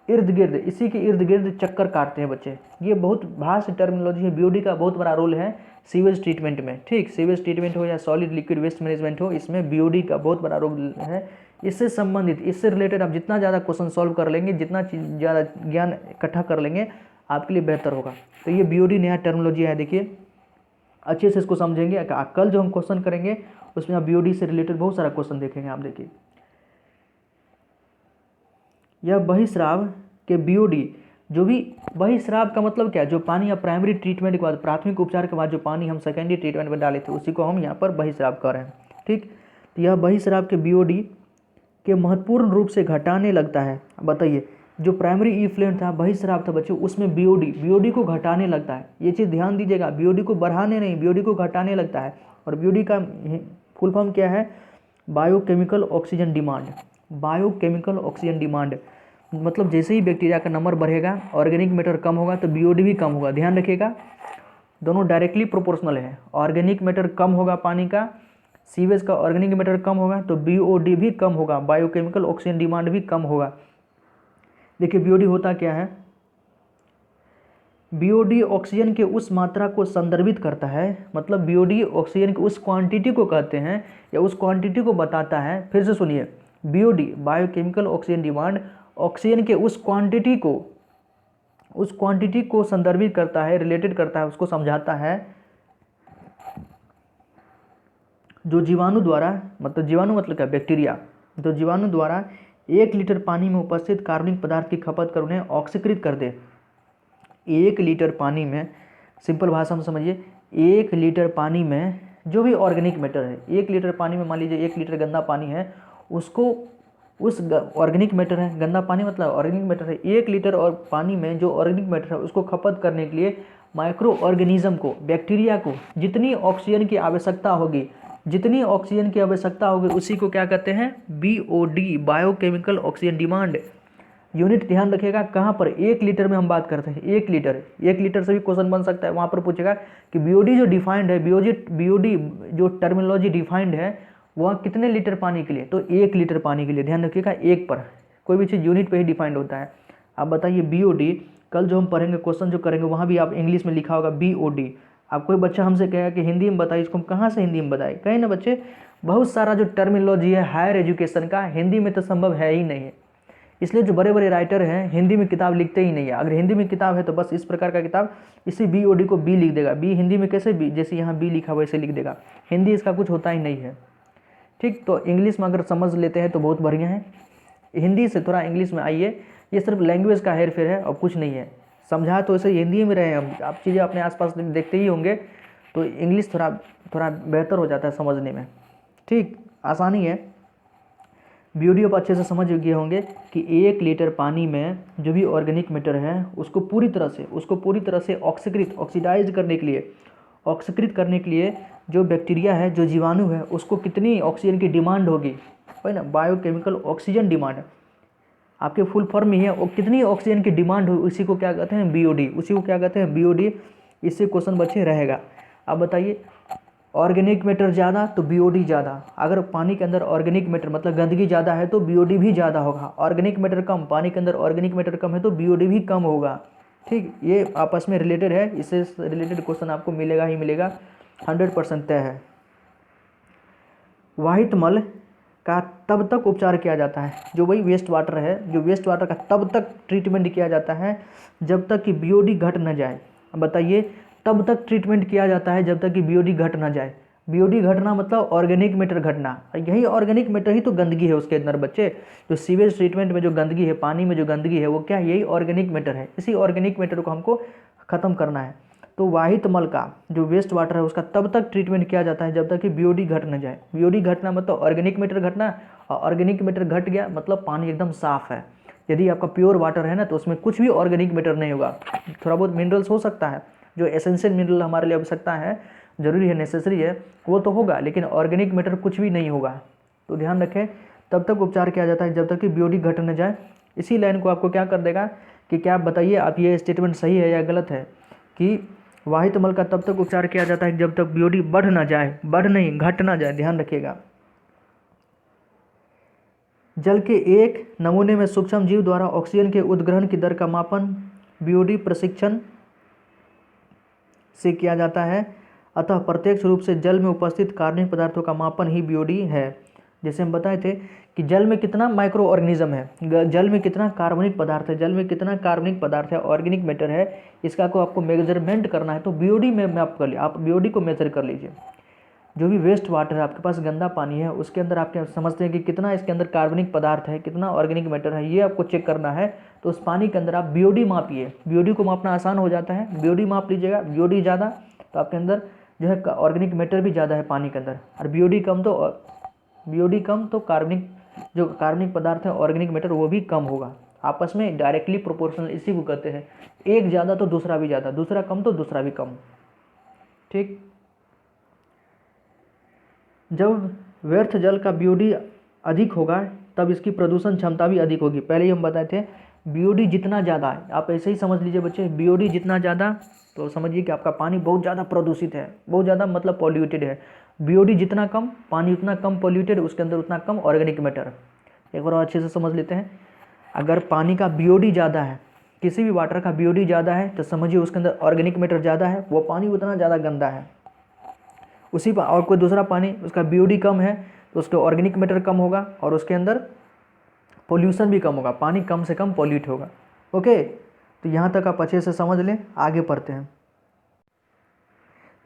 इर्द गिर्द चक्कर काटते हैं बच्चे। ये बहुत भास्ट टर्मिनोलॉजी है, BOD का बहुत बड़ा रोल है सीवेज ट्रीटमेंट में। ठीक, सीवेज ट्रीटमेंट हो या सॉलिड लिक्विड वेस्ट मैनेजमेंट हो, इसमें BOD का बहुत बड़ा रोल है। इससे संबंधित, इससे रिलेटेड आप जितना ज़्यादा क्वेश्चन सॉल्व कर लेंगे, जितना ज़्यादा ज्ञान इकट्ठा कर लेंगे, आपके लिए बेहतर होगा। तो ये BOD नया टर्मिनोलॉजी है, देखिए अच्छे से इसको समझेंगे। कल जो हम क्वेश्चन करेंगे उसमें आप BOD से रिलेटेड बहुत सारा क्वेश्चन देखेंगे आप। देखिए यह बहिस्राव के BOD, जो भी बहिस्राव का मतलब क्या है, जो पानी आप प्राइमरी ट्रीटमेंट के बाद, प्राथमिक उपचार के बाद जो पानी हम सेकेंडरी ट्रीटमेंट में डाले थे, उसी को हम यहाँ पर बहिस्राव कर रहे हैं। ठीक, तो यह बहिस्राव के BOD के महत्वपूर्ण रूप से घटाने लगता है। बताइए जो प्राइमरी इफ्लुएंट था, बहिस्राव था बच्चों, उसमें BOD को घटाने लगता है। ये चीज़ ध्यान दीजिएगा, BOD को बढ़ाने नहीं, BOD को घटाने लगता है। और BOD का फुल फॉर्म क्या है, biochemical oxygen demand. Biochemical oxygen demand मतलब जैसे ही बैक्टीरिया का नंबर बढ़ेगा, ऑर्गेनिक मैटर कम होगा तो BOD भी कम होगा। ध्यान रखिएगा, दोनों डायरेक्टली प्रोपोर्शनल है। ऑर्गेनिक मैटर कम होगा पानी का, सीवेज का ऑर्गेनिक मैटर कम होगा तो BOD भी कम होगा, बायोकेमिकल ऑक्सीजन डिमांड भी कम होगा। देखिए BOD होता क्या है, BOD ऑक्सीजन के उस मात्रा को संदर्भित करता है, मतलब BOD ऑक्सीजन की उस क्वांटिटी को कहते हैं या उस क्वांटिटी को बताता है। फिर से सुनिए, BOD biochemical oxygen demand oxygen के उस क्वांटिटी को संदर्भित करता है, रिलेटेड करता है, उसको समझाता है, जो जीवाणु द्वारा, मतलब जीवाणु मतलब क्या, बैक्टीरिया, तो जीवाणु द्वारा 1 लीटर पानी में उपस्थित कार्बनिक पदार्थ की खपत कर उन्हें ऑक्सीकृत कर दे। 1 लीटर पानी में, सिंपल भाषा में समझिए, 1 लीटर पानी में जो भी ऑर्गेनिक मैटर है, 1 लीटर पानी में मान लीजिए 1 लीटर गंदा पानी है, उसको उस ऑर्गेनिक मैटर है, गंदा पानी मतलब ऑर्गेनिक मैटर है, 1 लीटर और पानी में जो ऑर्गेनिक मैटर है उसको खपत करने के लिए माइक्रो ऑर्गेनिज्म को, बैक्टीरिया को जितनी ऑक्सीजन की आवश्यकता होगी, उसी को क्या कहते हैं, BOD biochemical oxygen demand. Unit ध्यान रखिएगा कहाँ पर, 1 लीटर में हम बात करते हैं। 1 लीटर से भी क्वेश्चन बन सकता है, वहाँ पर पूछेगा कि BOD जो डिफाइंड है, BOD जो टर्मिनोलॉजी डिफाइंड है वह कितने लीटर पानी के लिए, तो 1 लीटर पानी के लिए। ध्यान रखिएगा 1 पर, कोई भी चीज़ यूनिट पे ही डिफाइंड होता है। आप बताइए BOD, कल जो हम पढ़ेंगे क्वेश्चन जो करेंगे वहाँ भी आप इंग्लिश में लिखा होगा BOD। आप कोई बच्चा हमसे कहेगा कि हिंदी में बताइए, इसको हम कहाँ से हिंदी में बताएं, कहें ना बच्चे, बहुत सारा जो टर्मिनोलॉजी है हायर एजुकेशन का हिंदी में तो संभव है ही नहीं है, इसलिए जो बड़े बड़े राइटर हैं हिंदी में किताब लिखते ही नहीं है। अगर हिंदी में किताब है तो बस इस प्रकार का किताब, इसी BOD को B लिख देगा। B हिंदी में कैसे, B जैसे यहाँ B लिखा वैसे लिख देगा, हिंदी इसका कुछ होता ही नहीं है। ठीक, तो इंग्लिश में अगर समझ लेते हैं तो बहुत बढ़िया है, हिंदी से थोड़ा इंग्लिश में आइए, ये सिर्फ लैंग्वेज का हेर फेर है और कुछ नहीं है। समझा तो ऐसे हिंदी में रहे हम, आप चीज़ें अपने आसपास देखते ही होंगे, तो इंग्लिश थोड़ा बेहतर हो जाता है समझने में। ठीक, आसानी है। BOD आप अच्छे से समझ गए होंगे कि 1 लीटर पानी में जो भी ऑर्गेनिक मैटर है उसको पूरी तरह से ऑक्सीडाइज करने के लिए जो बैक्टीरिया है, जो जीवाणु है, उसको कितनी ऑक्सीजन की डिमांड होगी, है ना, बायोकेमिकल ऑक्सीजन डिमांड। आपके फुल फॉर्म में ही है, और कितनी ऑक्सीजन की डिमांड हुई उसी को क्या कहते हैं, बीओडी, उसी को क्या कहते हैं, बीओडी। इससे क्वेश्चन बच्चे रहेगा। अब बताइए, ऑर्गेनिक मैटर ज़्यादा तो बीओडी ज़्यादा। अगर पानी के अंदर ऑर्गेनिक मैटर मतलब गंदगी ज़्यादा है तो बीओडी भी ज़्यादा होगा। ऑर्गेनिक मैटर कम, पानी के अंदर ऑर्गेनिक मैटर कम है तो बीओडी भी कम होगा। ठीक, ये आपस में रिलेटेड है, इससे रिलेटेड क्वेश्चन आपको मिलेगा ही मिलेगा, 100% तय है। वाहित मल का तब तक उपचार किया जाता है, जो वही वेस्ट वाटर है, जो वेस्ट वाटर का तब तक ट्रीटमेंट किया जाता है जब तक कि बीओडी घट न जाए। अब बताइए, तब तक ट्रीटमेंट किया जाता है जब तक कि बीओडी घट ना जाए। बीओडी घटना मतलब ऑर्गेनिक मैटर घटना, यही ऑर्गेनिक मैटर ही तो गंदगी है उसके अंदर बच्चे। जो सीवेज ट्रीटमेंट में जो गंदगी है, पानी में जो गंदगी है, वो क्या है, यही ऑर्गेनिक मैटर है। इसी ऑर्गेनिक मैटर को हमको ख़त्म करना है। तो वाहित मल का जो वेस्ट वाटर है उसका तब तक ट्रीटमेंट किया जाता है जब तक कि बीओडी घट न जाए। बीओडी घटना मतलब ऑर्गेनिक मैटर घटना, और ऑर्गेनिक मैटर घट गया मतलब पानी एकदम साफ़ है। यदि आपका प्योर वाटर है ना तो उसमें कुछ भी ऑर्गेनिक मैटर नहीं होगा। थोड़ा बहुत मिनरल्स हो सकता है, जो एसेंशियल मिनरल हमारे लिए आवश्यकता है, जरूरी है, नेसेसरी है, वो तो होगा, लेकिन ऑर्गेनिक मैटर कुछ भी नहीं होगा। तो ध्यान रखें, तब तक उपचार किया जाता है जब तक कि बीओडी घट न जाए। इसी लाइन को आपको क्या कर देगा कि क्या आप बताइए, आप ये स्टेटमेंट सही है या गलत है कि वाहित मल का तब तक उपचार किया जाता है जब तक बीओडी बढ़ ना जाए, बढ़ नहीं घट ना जाए, ध्यान रखिएगा। जल के एक नमूने में सूक्ष्म जीव द्वारा ऑक्सीजन के उद्ग्रहण की दर का मापन बीओडी प्रशिक्षण से किया जाता है। अतः प्रत्यक्ष रूप से जल में उपस्थित कार्बनिक पदार्थों का मापन ही बीओडी है। जैसे हम बताए थे कि जल में कितना माइक्रो ऑर्गेनिज्म है, जल में कितना कार्बनिक पदार्थ है, जल में कितना कार्बनिक पदार्थ है, ऑर्गेनिक मैटर है, इसका को आपको मेजरमेंट करना है तो बीओडी में मैप कर लीजिए, आप बीओडी को मेजर कर लीजिए। जो भी वेस्ट वाटर है, आपके पास गंदा पानी है, उसके अंदर आप समझते हैं कि कितना इसके अंदर कार्बनिक पदार्थ है, कितना ऑर्गेनिक मैटर है, ये आपको चेक करना है। तो उस पानी के अंदर आप बीओडी मापिए, बीओडी को मापना आसान हो जाता है। बीओडी माप लीजिएगा, बीओडी ज़्यादा तो आपके अंदर जो है ऑर्गेनिक मैटर भी ज़्यादा है पानी के अंदर, और बीओडी कम तो कार्बनिक जो कार्बनिक पदार्थ है, ऑर्गेनिक मैटर, वो भी कम होगा। आपस में डायरेक्टली प्रोपोर्शनल इसी को कहते हैं, एक ज़्यादा तो दूसरा भी ज़्यादा, दूसरा कम तो दूसरा भी कम। ठीक, जब व्यर्थ जल का बीओडी अधिक होगा तब इसकी प्रदूषण क्षमता भी अधिक होगी। पहले ही हम बताए थे, बीओडी जितना ज़्यादा है, आप ऐसे ही समझ लीजिए बच्चे, बीओडी जितना ज़्यादा तो समझिए कि आपका पानी बहुत ज़्यादा प्रदूषित है, बहुत ज़्यादा मतलब पॉल्यूटेड है। बीओडी जितना कम, पानी उतना कम पॉल्यूटेड, उसके अंदर उतना कम ऑर्गेनिक मैटर। एक बार और अच्छे से समझ लेते हैं, अगर पानी का बीओडी ज़्यादा है, किसी भी वाटर का बीओडी ज़्यादा है तो समझिए उसके अंदर ऑर्गेनिक मैटर ज़्यादा है, वो पानी उतना ज़्यादा गंदा है। उसी पर और कोई दूसरा पानी उसका बीओडी कम है तो उसके ऑर्गेनिक मैटर कम होगा और उसके अंदर पोल्यूशन भी कम होगा, पानी कम से कम पॉल्यूट होगा। ओके, तो यहाँ तक आप अच्छे से समझ लें, आगे पढ़ते हैं।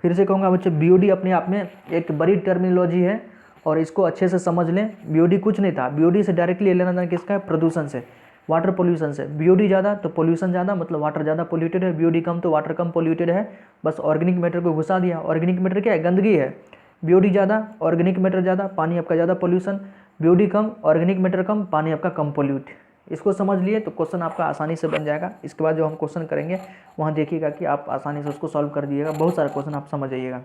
फिर से कहूँगा बच्चे, बीओडी अपने आप में एक बड़ी टर्मिनोलॉजी है और इसको अच्छे से समझ लें। बीओडी कुछ नहीं था, बीओडी से डायरेक्टली लेना देना किसका है, प्रदूषण से, वाटर पोल्यूशन से। बीओडी ज़्यादा तो पोल्यूशन ज़्यादा, मतलब वाटर ज़्यादा पोल्यूटेड है, बीओडी कम तो वाटर कम पोल्यूटेड है। बस ऑर्गेनिक मैटर को घुसा दिया। ऑर्गेनिक मैटर क्या है, गंदगी है। बीओडी ज़्यादा, ऑर्गेनिक मैटर ज़्यादा, पानी आपका ज़्यादा पोल्यूशन। बीओडी कम, ऑर्गेनिक मैटर कम, पानी आपका कम पोल्यूट। इसको समझ लिए तो क्वेश्चन आपका आसानी से बन जाएगा। इसके बाद जो हम क्वेश्चन करेंगे वहाँ देखिएगा कि आप आसानी से उसको सॉल्व कर दिएगा, बहुत सारे क्वेश्चन आप समझ आइएगा।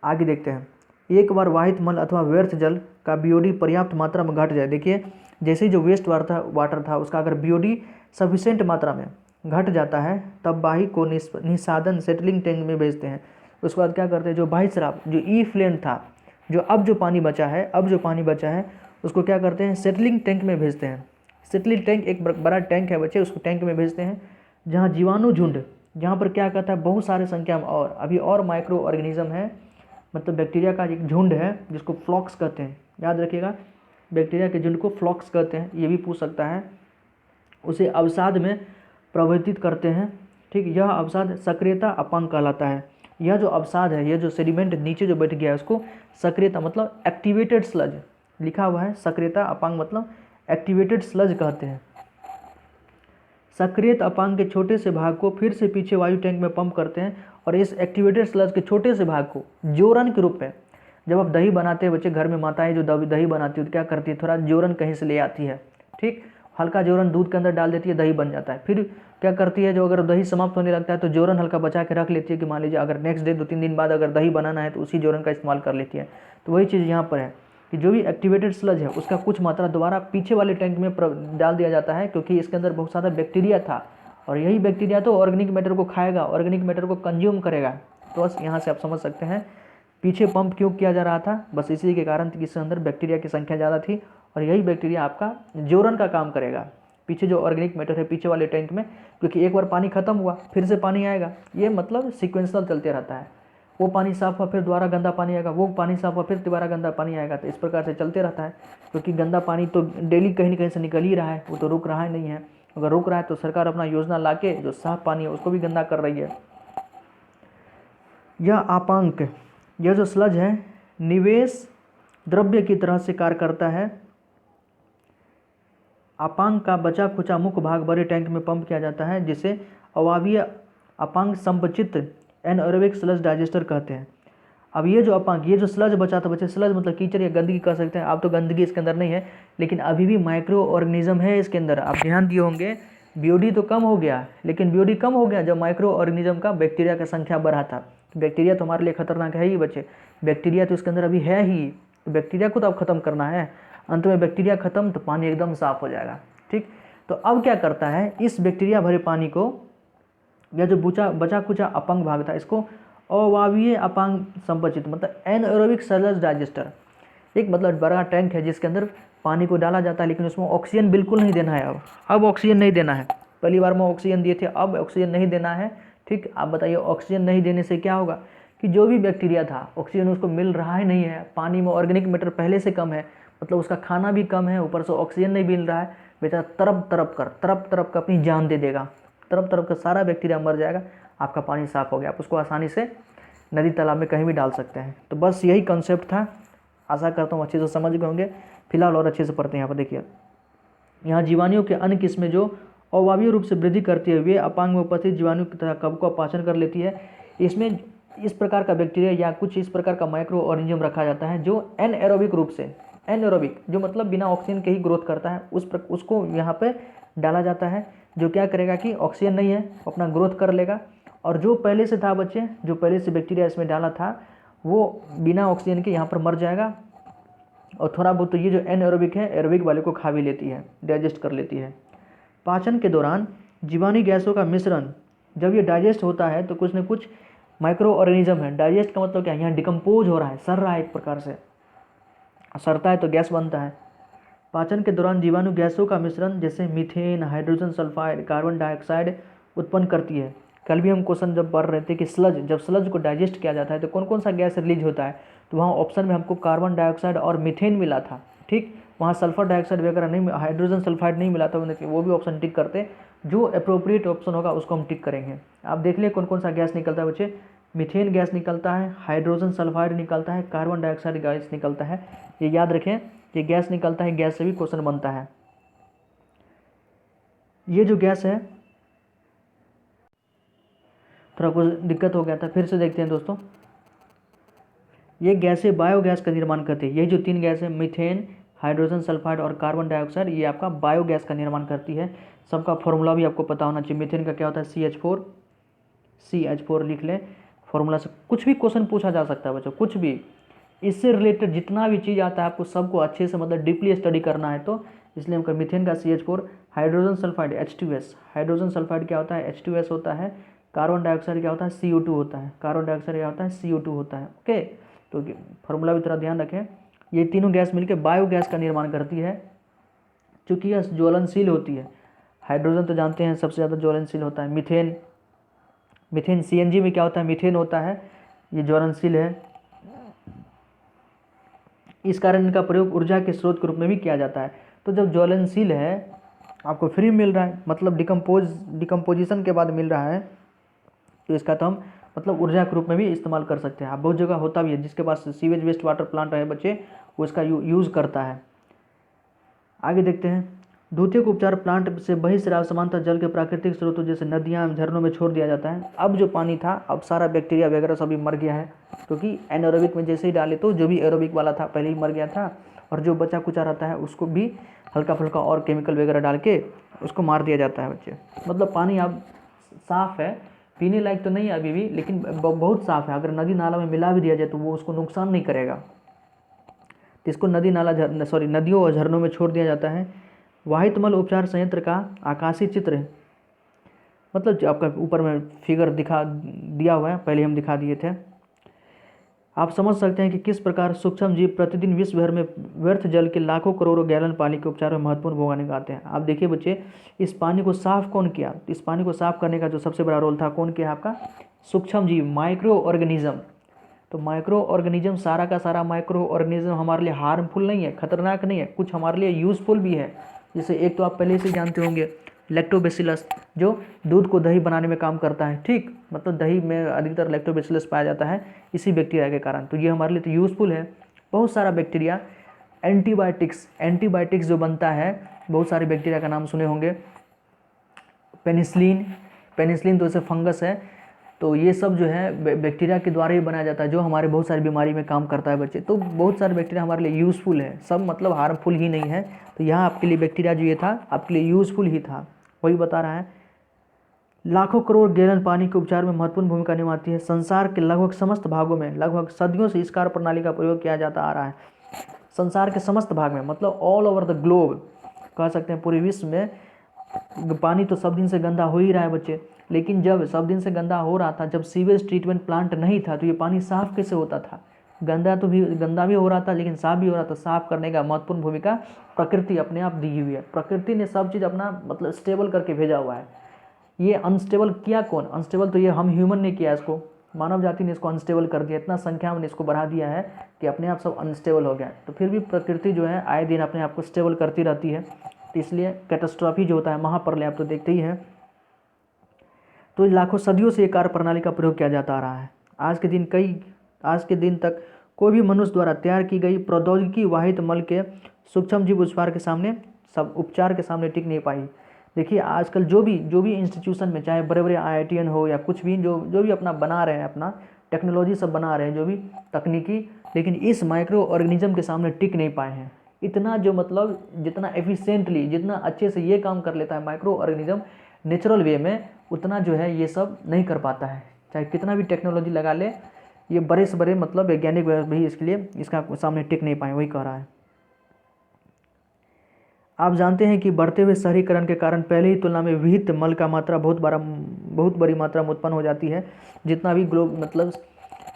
आगे देखते हैं, एक बार वाहित मल अथवा व्यर्थ जल का बीओडी पर्याप्त मात्रा में घट जाए। देखिए, जैसे ही जो वेस्ट वाटर था उसका अगर बीओडी सफिशेंट मात्रा में घट जाता है तब बाही को निस्सादन सेटलिंग टैंक में भेजते हैं। उसके बाद क्या करते हैं, जो बाही शराब जो इफ्लुएंट था, जो अब जो पानी बचा है उसको क्या करते हैं, सेटलिंग टैंक में भेजते हैं। सेटलिंग टैंक एक बड़ा टैंक है बच्चे, उसको टैंक में भेजते हैं जहाँ जीवाणु झुंड, जहाँ पर क्या कहता है, बहुत सारे संख्या में और अभी और माइक्रो ऑर्गेनिज्म है, मतलब बैक्टीरिया का एक झुंड है जिसको फ्लॉक्स कहते हैं। याद रखिएगा, बैक्टीरिया के झुंड को फ्लॉक्स कहते हैं, ये भी पूछ सकता है। उसे अवसाद में प्रवर्तित करते हैं। ठीक, यह अवसाद सक्रियता अपांग कहलाता है। यह जो अवसाद है, यह जो सेडिमेंट नीचे जो बैठ गया है, उसको सक्रियता मतलब एक्टिवेटेड स्लज लिखा हुआ है, सक्रियता अपांग मतलब एक्टिवेटेड स्लज कहते हैं। सक्रियत अपांग के छोटे से भाग को फिर से पीछे वायु टैंक में पंप करते हैं और इस एक्टिवेटेड स्लज के छोटे से भाग को जोरन के रूप में, जब आप दही बनाते हैं बच्चे, घर में माताएं जो दही बनाती है तो क्या करती है, थोड़ा जोरन कहीं से ले आती है। ठीक, हल्का जोरन दूध के अंदर डाल देती है, दही बन जाता है। फिर क्या करती है, जो अगर दही समाप्त होने लगता है तो जोरन हल्का बचा के रख लेती है कि मान लीजिए अगर नेक्स्ट डे 2-3 दिन बाद अगर दही बनाना है तो उसी जोरन का इस्तेमाल कर लेती है। तो वही चीज़ यहाँ पर है कि जो भी एक्टिवेटेड स्लज है उसका कुछ मात्रा दोबारा पीछे वाले टैंक में डाल दिया जाता है, क्योंकि इसके अंदर बहुत सारा बैक्टीरिया था और यही बैक्टीरिया तो ऑर्गेनिक मैटर को खाएगा, ऑर्गेनिक मैटर को कंज्यूम करेगा। तो बस यहाँ से आप समझ सकते हैं पीछे पंप क्यों किया जा रहा था, बस इसी के कारण कि इसके अंदर बैक्टीरिया की संख्या ज़्यादा थी और यही बैक्टीरिया आपका जोरन का काम करेगा पीछे जो ऑर्गेनिक मैटर है पीछे वाले टैंक में, क्योंकि एक बार पानी खत्म हुआ फिर से पानी आएगा, ये मतलब सिक्वेंशल चलते रहता है। वो पानी साफ हुआ फिर दोबारा गंदा पानी आएगा, वो पानी साफ हुआ फिर दोबारा गंदा पानी आएगा, तो इस प्रकार से चलते रहता है। क्योंकि गंदा पानी तो डेली कहीं ना कहीं से निकल ही रहा है, वो तो रुक रहा ही नहीं है। अगर रुक रहा है तो सरकार अपना योजना लाके जो साफ पानी है उसको भी गंदा कर रही है। यह आपांक, यह जो स्लज है निवेश द्रव्य की तरह से कार्य करता है। अपांक का बचा खुचा मुख्य भाग बड़े टैंक में पंप किया जाता है, जिसे अवावीय अपांक संपचित एनएरोबिक स्लज डाइजेस्टर कहते हैं। अब ये जो अपांक, ये जो स्लज बचा था, बच्चे स्लज मतलब कीचड़ या गंदगी कह सकते हैं। अब तो गंदगी इसके अंदर नहीं है, लेकिन अभी भी माइक्रो ऑर्गेनिज्म है इसके अंदर। आप ध्यान दिए होंगे बीओडी तो कम हो गया, लेकिन बीओडी कम हो गया जब माइक्रो ऑर्गेनिज्म का बैक्टीरिया का संख्या बढ़ा था। बैक्टीरिया तो हमारे लिए खतरनाक है ही बच्चे, बैक्टीरिया तो इसके अंदर अभी है ही, तो बैक्टीरिया को तो अब खत्म करना है। अंत में बैक्टीरिया खत्म तो पानी एकदम साफ हो जाएगा। ठीक, तो अब क्या करता है, इस बैक्टीरिया भरे पानी को या जो बचा कुचा अपंग भाग था इसको अवावीय अपांग संपचित मतलब एनएरोबिक स्लज डाइजेस्टर, एक मतलब बड़ा टैंक है जिसके अंदर पानी को डाला जाता है, लेकिन उसमें ऑक्सीजन बिल्कुल नहीं देना है। अब ऑक्सीजन नहीं देना है, पहली बार में ऑक्सीजन दिए थे, अब ऑक्सीजन नहीं देना है। ठीक, आप बताइए ऑक्सीजन नहीं देने से क्या होगा कि जो भी बैक्टीरिया था ऑक्सीजन उसको मिल रहा ही नहीं है, पानी में ऑर्गेनिक मैटर पहले से कम है, मतलब उसका खाना भी कम है, ऊपर से ऑक्सीजन नहीं मिल रहा है, बेचारा तरप तरप कर अपनी जान दे देगा, तरप कर सारा बैक्टीरिया मर जाएगा, आपका पानी साफ़ हो गया, आप उसको आसानी से नदी तालाब में कहीं भी डाल सकते हैं। तो बस यही कॉन्सेप्ट था, आशा करता हूँ अच्छे से समझ गए होंगे। फिलहाल और अच्छे से पढ़ते हैं। यहाँ पर देखिए, यहाँ जीवाणुओं के अन्य किस्में जो अवावीय रूप से वृद्धि करती है वे अपांग में उपस्थित जीवाणु की तरह कवक का पाचन कर लेती है। इसमें इस प्रकार का बैक्टीरिया या कुछ इस प्रकार का माइक्रो ऑर्गेनिज्म रखा जाता है जो एनएरोबिक रूप से, एनएरोबिक जो मतलब बिना ऑक्सीजन के ही ग्रोथ करता है, उसको यहाँ पे डाला जाता है, जो क्या करेगा कि ऑक्सीजन नहीं है अपना ग्रोथ कर लेगा। और जो पहले से था बच्चे, जो पहले से बैक्टीरिया इसमें डाला था वो बिना ऑक्सीजन के यहाँ पर मर जाएगा, और थोड़ा बहुत तो ये जो एनएरोबिक है एरोबिक वाले को खा भी लेती है, डाइजेस्ट कर लेती है। पाचन के दौरान जीवाणु गैसों का मिश्रण जब ये डाइजेस्ट होता है तो कुछ न कुछ माइक्रो ऑर्गेनिज्म है, डाइजेस्ट का मतलब क्या है, यहाँ डिकम्पोज हो रहा है, सर रहा है, एक प्रकार से सरता है तो गैस बनता है। पाचन के दौरान जीवाणु गैसों का मिश्रण जैसे methane, hydrogen sulphide, carbon dioxide उत्पन्न करती है। कल भी हम क्वेश्चन जब पढ़ रहे थे कि जब स्लज को डाइजेस्ट किया जाता है तो कौन कौन सा गैस रिलीज होता है, तो वहाँ ऑप्शन में हमको कार्बन डाइऑक्साइड और मीथेन मिला था। ठीक, वहाँ सल्फर डाइऑक्साइड वगैरह नहीं, हाइड्रोजन सल्फाइड नहीं मिला था, वो भी ऑप्शन टिक करते। जो अप्रोप्रिएट ऑप्शन होगा उसको हम टिक करेंगे। आप देख लिए कौन कौन सा गैस निकलता है बच्चे, मीथेन गैस निकलता है, हाइड्रोजन सल्फाइड निकलता है, कार्बन डाइऑक्साइड गैस निकलता है। ये याद रखें, ये गैस निकलता है, गैस से भी क्वेश्चन बनता है। ये जो गैस है, थोड़ा कुछ दिक्कत हो गया था, फिर से देखते हैं दोस्तों। ये गैसें बायोगैस का निर्माण करती है। ये जो तीन गैस है, मीथेन, हाइड्रोजन सल्फाइड और कार्बन डाइऑक्साइड, ये आपका बायोगैस का निर्माण करती है। सबका फॉर्मूला भी आपको पता होना चाहिए। मीथेन का क्या होता है, CH4 लिख लें। फॉर्मूला से कुछ भी क्वेश्चन पूछा जा सकता है बच्चों, कुछ भी इससे रिलेटेड जितना भी चीज़ आता है आपको सबको अच्छे से मतलब डीपली स्टडी करना है। तो इसलिए हम मीथेन का CH4, hydrogen sulphide H2S, hydrogen sulphide क्या होता है, H2S होता है। कार्बन डाइऑक्साइड क्या होता है, CO2 होता है। कार्बन डाइऑक्साइड क्या होता है, CO2 होता है। ओके, तो फॉर्मूला भी थोड़ा ध्यान रखें। ये तीनों गैस मिलकर बायोगैस का निर्माण करती है, क्योंकि यह ज्वलनशील होती है। हाइड्रोजन तो जानते हैं सबसे ज़्यादा ज्वलनशील होता है। मीथेन CNG में क्या होता है, मीथेन होता है, ये ज्वलनशील है। इस कारण इनका प्रयोग ऊर्जा के स्रोत के रूप में भी किया जाता है। तो जब ज्वलनशील है, आपको फ्री मिल रहा है, मतलब डिकम्पोजिशन के बाद मिल रहा है, तो इसका तो हम मतलब ऊर्जा के रूप में भी इस्तेमाल कर सकते हैं। आप बहुत जगह होता भी है, जिसके पास सीवेज वेस्ट वाटर प्लांट है बच्चे, वो इसका यूज़ करता है। आगे देखते हैं। द्वितीयक उपचार प्लांट से बहिस्राव समांतर जल के प्राकृतिक स्रोतों जैसे नदियाँ, झरनों में छोड़ दिया जाता है। अब जो पानी था, अब सारा बैक्टीरिया वगैरह सभी मर गया है, क्योंकि एनएरोबिक में जैसे ही डाले तो जो भी एरोबिक वाला था पहले ही मर गया था, और जो बचा कुचा रहता है उसको भी हल्का फुल्का और केमिकल वगैरह डाल के उसको मार दिया जाता है बच्चे। मतलब पानी अब साफ़ है, पीने लायक तो नहीं है अभी भी, लेकिन बहुत साफ़ है। अगर नदी नाला में मिला भी दिया जाए तो वो उसको नुकसान नहीं करेगा। इसको नदियों और झरनों में छोड़ दिया जाता है। वाहित मल उपचार संयंत्र का आकाशीय चित्र, मतलब जो आपका ऊपर में फिगर दिया हुआ है, पहले हम दिखा दिए थे। आप समझ सकते हैं कि किस प्रकार सूक्ष्म जीव प्रतिदिन विश्व भर में व्यर्थ जल के लाखों करोड़ों गैलन पानी के उपचार में महत्वपूर्ण भूमिका निभाते हैं। आप देखिए बच्चे, इस पानी को साफ कौन किया? इस पानी को साफ करने का जो सबसे बड़ा रोल था, कौन किया? आपका सूक्ष्म जीव, माइक्रो ऑर्गेनिज्म। तो माइक्रो ऑर्गेनिज्म, सारा का सारा माइक्रो ऑर्गेनिज्म हमारे लिए हार्मफुल नहीं है, खतरनाक नहीं है, कुछ हमारे लिए यूजफुल भी है। जैसे एक तो आप पहले से जानते होंगे, लैक्टोबैसिलस, जो दूध को दही बनाने में काम करता है, ठीक, मतलब दही में अधिकतर लैक्टोबैसिलस पाया जाता है इसी बैक्टीरिया के कारण, तो ये हमारे लिए तो यूजफुल है। बहुत सारा बैक्टीरिया, एंटीबायोटिक्स जो बनता है, बहुत सारे बैक्टीरिया का नाम सुने होंगे, पेनिसिलिन तो जैसे फंगस है, तो ये सब जो है बैक्टीरिया के द्वारा ही बनाया जाता है, जो हमारे बहुत सारी बीमारी में काम करता है बच्चे। तो बहुत सारे बैक्टीरिया हमारे लिए यूज़फुल है, सब मतलब हार्मफुल ही नहीं है। तो यहाँ आपके लिए बैक्टीरिया जो ये था, आपके लिए यूज़फुल ही था, वही बता रहा है। लाखों करोड़ गैलन पानी के उपचार में महत्वपूर्ण भूमिका निभाती है। संसार के लगभग समस्त भागों में लगभग सदियों से इस कार्य प्रणाली का प्रयोग किया जाता आ रहा है। संसार के समस्त भाग में, मतलब ऑल ओवर द ग्लोब कह सकते हैं, पूरे विश्व में पानी तो सब दिन से गंदा हो ही रहा है बच्चे, लेकिन जब सब दिन से गंदा हो रहा था, जब सीवेज ट्रीटमेंट प्लांट नहीं था, तो ये पानी साफ कैसे होता था? गंदा भी हो रहा था, लेकिन साफ भी हो रहा था। साफ करने का महत्वपूर्ण भूमिका प्रकृति अपने आप दी हुई है। प्रकृति ने सब चीज़ अपना मतलब स्टेबल करके भेजा हुआ है। ये अनस्टेबल किया कौन? अनस्टेबल तो ये हम ह्यूमन ने किया, इसको मानव जाति ने इसको अनस्टेबल कर दिया। इतना संख्या में इसको बढ़ा दिया है कि अपने आप सब अनस्टेबल हो गया। तो फिर भी प्रकृति जो है आए दिन अपने आप को स्टेबल करती रहती है। तो इसलिए कैटास्ट्रॉफी जो होता है, महाप्रलय, आप तो देखते ही हैं। तो लाखों सदियों से ये कार्य प्रणाली का प्रयोग किया जाता आ रहा है। आज के दिन तक कोई भी मनुष्य द्वारा तैयार की गई प्रौद्योगिकी वाहित मल के सूक्ष्म जीव उपचार के सामने टिक नहीं पाई। देखिए आजकल जो भी इंस्टीट्यूशन में, चाहे बड़े बड़े IITN हो या कुछ भी, जो भी अपना बना रहे हैं, अपना टेक्नोलॉजी सब बना रहे हैं, जो भी तकनीकी, लेकिन इस माइक्रो ऑर्गेनिज्म के सामने टिक नहीं पाए हैं। इतना जो मतलब जितना एफिशिएंटली, जितना अच्छे से ये काम कर लेता है माइक्रो ऑर्गेनिज्म नेचुरल वे में, उतना जो है ये सब नहीं कर पाता है। चाहे कितना भी टेक्नोलॉजी लगा ले, ये बड़े से बड़े मतलब वैज्ञानिक भी इसके लिए इसका सामने टिक नहीं पाए, वही कह रहा है। आप जानते हैं कि बढ़ते हुए शहरीकरण के कारण पहले ही तुलना में विहित मल का मात्रा बहुत बड़ी मात्रा में उत्पन्न हो जाती है। जितना भी मतलब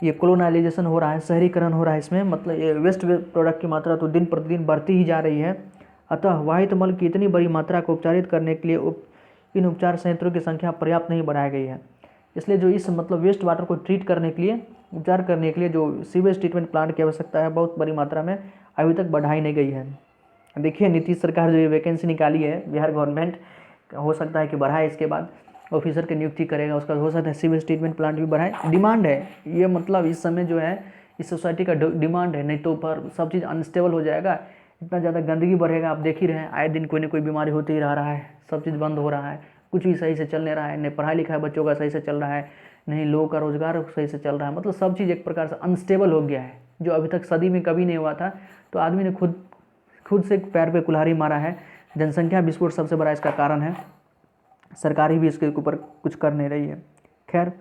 ये कोलोनाइजेशन हो रहा है, शहरीकरण हो रहा है, इसमें मतलब ये वेस्ट प्रोडक्ट की मात्रा तो दिन प्रतिदिन बढ़ती ही जा रही है। अतः वाहित मल की इतनी बड़ी मात्रा को उपचारित करने के लिए इन उपचार संयंत्रों की संख्या पर्याप्त नहीं बढ़ाई गई है। इसलिए जो इस मतलब वेस्ट वाटर को ट्रीट करने के लिए, उपचार करने के लिए जो सीवेज ट्रीटमेंट प्लांट की आवश्यकता है, बहुत बड़ी मात्रा में अभी तक बढ़ाई नहीं गई है। देखिए नीतीश सरकार जो ये वैकेंसी निकाली है, बिहार गवर्नमेंट, हो सकता है कि बढ़ाए, इसके बाद ऑफिसर की नियुक्ति करेगा, उसका हो सकता है सीवेज ट्रीटमेंट प्लांट भी बढ़ाए। डिमांड है ये, मतलब इस समय जो है इस सोसाइटी का डिमांड है, नहीं तो पर सब चीज़ अनस्टेबल हो जाएगा। इतना ज़्यादा गंदगी बढ़ेगा, आप देख ही रहे हैं, आए दिन कोई ना कोई बीमारी होती ही रह रहा है, सब चीज़ बंद हो रहा है, कुछ भी सही से चल नहीं रहा है, नहीं पढ़ाई लिखाई बच्चों का सही से चल रहा है, नहीं लोगों का रोजगार सही से चल रहा है, मतलब सब चीज़ एक प्रकार से अनस्टेबल हो गया है, जो अभी तक सदी में कभी नहीं हुआ था। तो आदमी ने खुद से पैर पे कुल्हाड़ी मारा है। जनसंख्या विस्फोट सबसे बड़ा इसका कारण है, सरकारी भी इसके ऊपर कुछ कर नहीं रही है। खैर,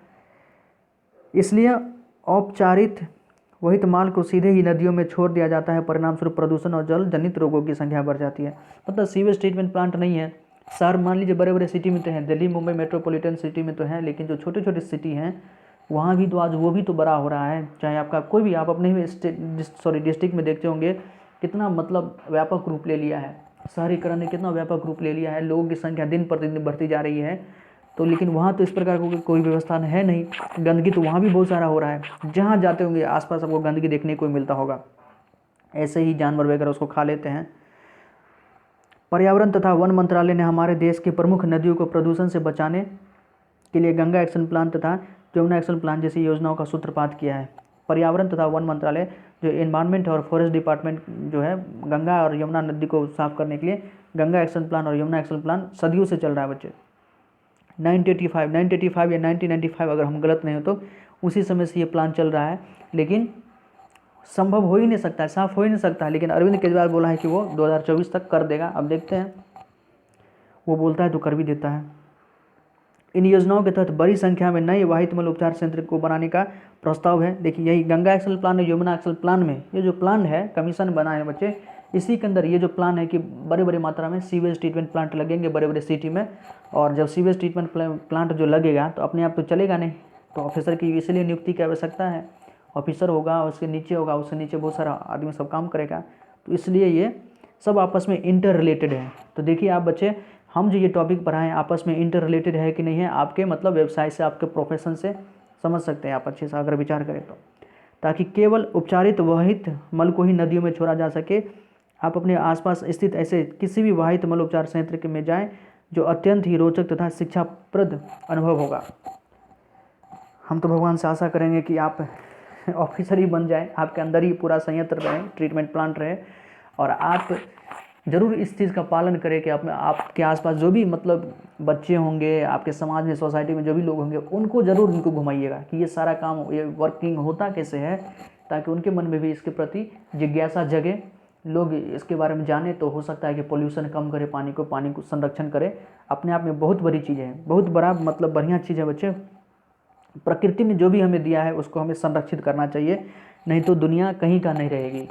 इसलिए औपचारित वहित माल को सीधे ही नदियों में छोड़ दिया जाता है। परिणाम स्वरूप प्रदूषण और जल जनित रोगों की संख्या बढ़ जाती है। मतलब सीवेज ट्रीटमेंट प्लांट नहीं है, शहर मान लीजिए बड़े बड़े सिटी में तो हैं, दिल्ली मुंबई मेट्रोपॉलिटन सिटी में तो है, लेकिन जो छोटे छोटे सिटी हैं वहाँ भी तो आज वो भी तो बड़ा हो रहा है। चाहे आपका कोई भी, आप अपने डिस्ट्रिक्ट में देखते होंगे कितना मतलब व्यापक रूप ले लिया है, शहरीकरण ने कितना व्यापक रूप ले लिया है, लोगों की संख्या दिन प्रतिदिन बढ़ती जा रही है। तो लेकिन वहाँ तो इस प्रकार की कोई व्यवस्था है नहीं, गंदगी तो वहाँ भी बहुत सारा हो रहा है। जहाँ जाते होंगे आसपास आपको गंदगी देखने को मिलता होगा, ऐसे ही जानवर वगैरह उसको खा लेते हैं। पर्यावरण तथा वन मंत्रालय ने हमारे देश की प्रमुख नदियों को प्रदूषण से बचाने के लिए गंगा एक्शन प्लान तथा यमुना एक्शन प्लान जैसी योजनाओं का सूत्रपात किया है। पर्यावरण तथा वन मंत्रालय जो एनवायरनमेंट और फॉरेस्ट डिपार्टमेंट जो है, गंगा और यमुना नदी को साफ करने के लिए गंगा एक्शन प्लान और यमुना एक्शन प्लान सदियों से चल रहा है बच्चे। 1985 या 1995 अगर हम गलत नहीं हो तो उसी समय से ये प्लान चल रहा है, लेकिन संभव हो ही नहीं सकता है, साफ हो ही नहीं सकता है। लेकिन अरविंद केजरीवाल बोला है कि वो 2024 तक कर देगा। अब देखते हैं, वो बोलता है तो कर भी देता है। इन योजनाओं के तहत बड़ी संख्या में नए वाहित मल उपचार संयंत्र को बनाने का प्रस्ताव है। देखिए यही गंगा एक्शन प्लान और यमुना एक्शन प्लान में ये जो प्लान है कमीशन बना है बच्चे, इसी के अंदर ये जो प्लान है कि बड़े बड़े मात्रा में सीवेज ट्रीटमेंट प्लांट लगेंगे बड़े बड़े सिटी में। और जब सीवेज ट्रीटमेंट प्लांट जो लगेगा तो अपने आप तो चलेगा नहीं, तो ऑफिसर की इसलिए नियुक्ति की आवश्यकता है। ऑफिसर होगा, उसके नीचे होगा, उससे नीचे बहुत सारा आदमी सब काम करेगा, तो इसलिए ये सब आपस में इंटर रिलेटेड है। तो देखिए आप बच्चे, हम जो ये टॉपिक पढ़ाएं आपस में इंटर रिलेटेड है कि नहीं है, आपके मतलब व्यवसाय से, आपके प्रोफेशन से समझ सकते हैं आप अच्छे से अगर विचार करें तो, ताकि केवल उपचारित वाहित मल को ही नदियों में छोड़ा जा सके। आप अपने आसपास स्थित ऐसे किसी भी वाहित मल उपचार संयंत्र में जाएं जो अत्यंत ही रोचक तथा शिक्षाप्रद अनुभव होगा। हम तो भगवान से आशा करेंगे कि आप ऑफिसर ही बन जाए, आपके अंदर ही पूरा संयंत्र रहे, ट्रीटमेंट प्लांट रहे, और आप ज़रूर इस चीज़ का पालन करें कि आपके आसपास जो भी मतलब बच्चे होंगे, आपके समाज में, सोसाइटी में जो भी लोग होंगे, उनको ज़रूर उनको घुमाइएगा कि ये सारा काम, ये वर्किंग होता कैसे है, ताकि उनके मन में भी इसके प्रति जिज्ञासा जगे, लोग इसके बारे में जाने। तो हो सकता है कि पोल्यूशन कम करे, पानी को संरक्षण करे। अपने आप में बहुत बड़ी चीज़ है, बहुत बड़ा मतलब बढ़िया चीज़ है बच्चे। प्रकृति ने जो भी हमें दिया है उसको हमें संरक्षित करना चाहिए, नहीं तो दुनिया कहीं का नहीं रहेगी।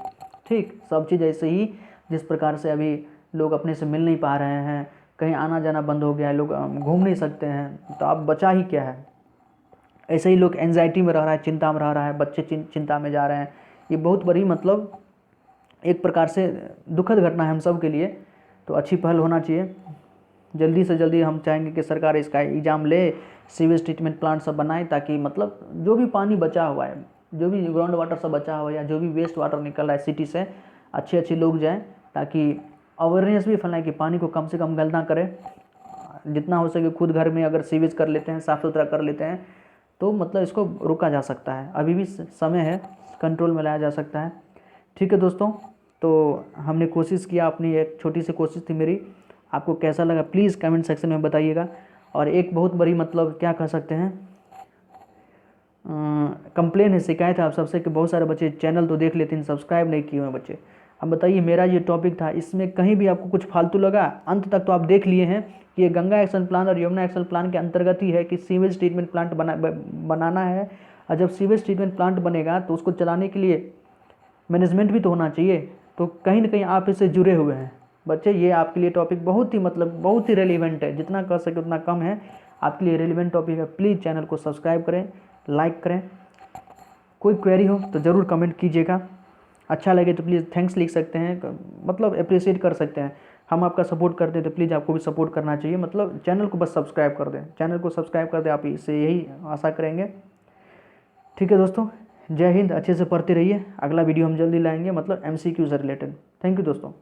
ठीक, सब चीज़ ऐसे ही जिस प्रकार से अभी लोग अपने से मिल नहीं पा रहे हैं, कहीं आना जाना बंद हो गया है, लोग घूम नहीं सकते हैं, तो अब बचा ही क्या है। ऐसे ही लोग एंजाइटी में रह रहा है, चिंता में रह रहा है, बच्चे चिंता में जा रहे हैं। ये बहुत बड़ी मतलब एक प्रकार से दुखद घटना है हम सब के लिए। तो अच्छी पहल होना चाहिए। जल्दी से जल्दी हम चाहेंगे कि सरकार इसका एग्जाम ले, सीवेज ट्रीटमेंट प्लांट सब बनाए, ताकि मतलब जो भी पानी बचा हुआ है, जो भी ग्राउंड वाटर सब बचा हुआ है, या जो भी वेस्ट वाटर निकल रहा है सिटी से, अच्छे लोग जाएं, ताकि अवेयरनेस भी फैलाएं कि पानी को कम से कम गंदा करें। जितना हो सके खुद घर में अगर सीवेज कर लेते हैं, साफ़ सुथरा कर लेते हैं, तो मतलब इसको रोका जा सकता है। अभी भी समय है, कंट्रोल में लाया जा सकता है। ठीक है दोस्तों, तो हमने कोशिश किया, अपनी एक छोटी सी कोशिश थी मेरी। आपको कैसा लगा प्लीज़ कमेंट सेक्शन में बताइएगा। और एक बहुत बड़ी मतलब क्या कह सकते हैं, कंप्लेन है, शिकायत है आप सबसे कि बहुत सारे बच्चे चैनल तो देख लेते हैं, सब्सक्राइब नहीं किए हुए बच्चे। अब बताइए, मेरा ये टॉपिक था, इसमें कहीं भी आपको कुछ फालतू लगा? अंत तक तो आप देख लिए हैं कि ये गंगा एक्शन प्लान और यमुना एक्शन प्लान के अंतर्गत ही है कि सीवेज ट्रीटमेंट प्लांट बनाना है। और जब सीवेज ट्रीटमेंट प्लांट बनेगा तो उसको चलाने के लिए मैनेजमेंट भी तो होना चाहिए। तो कहीं ना कहीं आप इससे जुड़े हुए हैं बच्चे। ये आपके लिए टॉपिक बहुत ही रेलिवेंट है, जितना कर सके उतना कम है, आपके लिए रेलिवेंट टॉपिक है। प्लीज़ चैनल को सब्सक्राइब करें, लाइक करें। कोई क्वेरी हो तो ज़रूर कमेंट कीजिएगा। अच्छा लगे तो प्लीज़ थैंक्स लिख सकते हैं, मतलब अप्रिशिएट कर सकते हैं। हम आपका सपोर्ट करते हैं तो प्लीज़ आपको भी सपोर्ट करना चाहिए। मतलब चैनल को बस सब्सक्राइब कर दें, चैनल को सब्सक्राइब कर दें, आप इससे यही आशा करेंगे। ठीक है दोस्तों, जय हिंद। अच्छे से पढ़ते रहिए। अगला वीडियो हम जल्दी लाएंगे, मतलब MCQ से रिलेटेड। थैंक यू दोस्तों।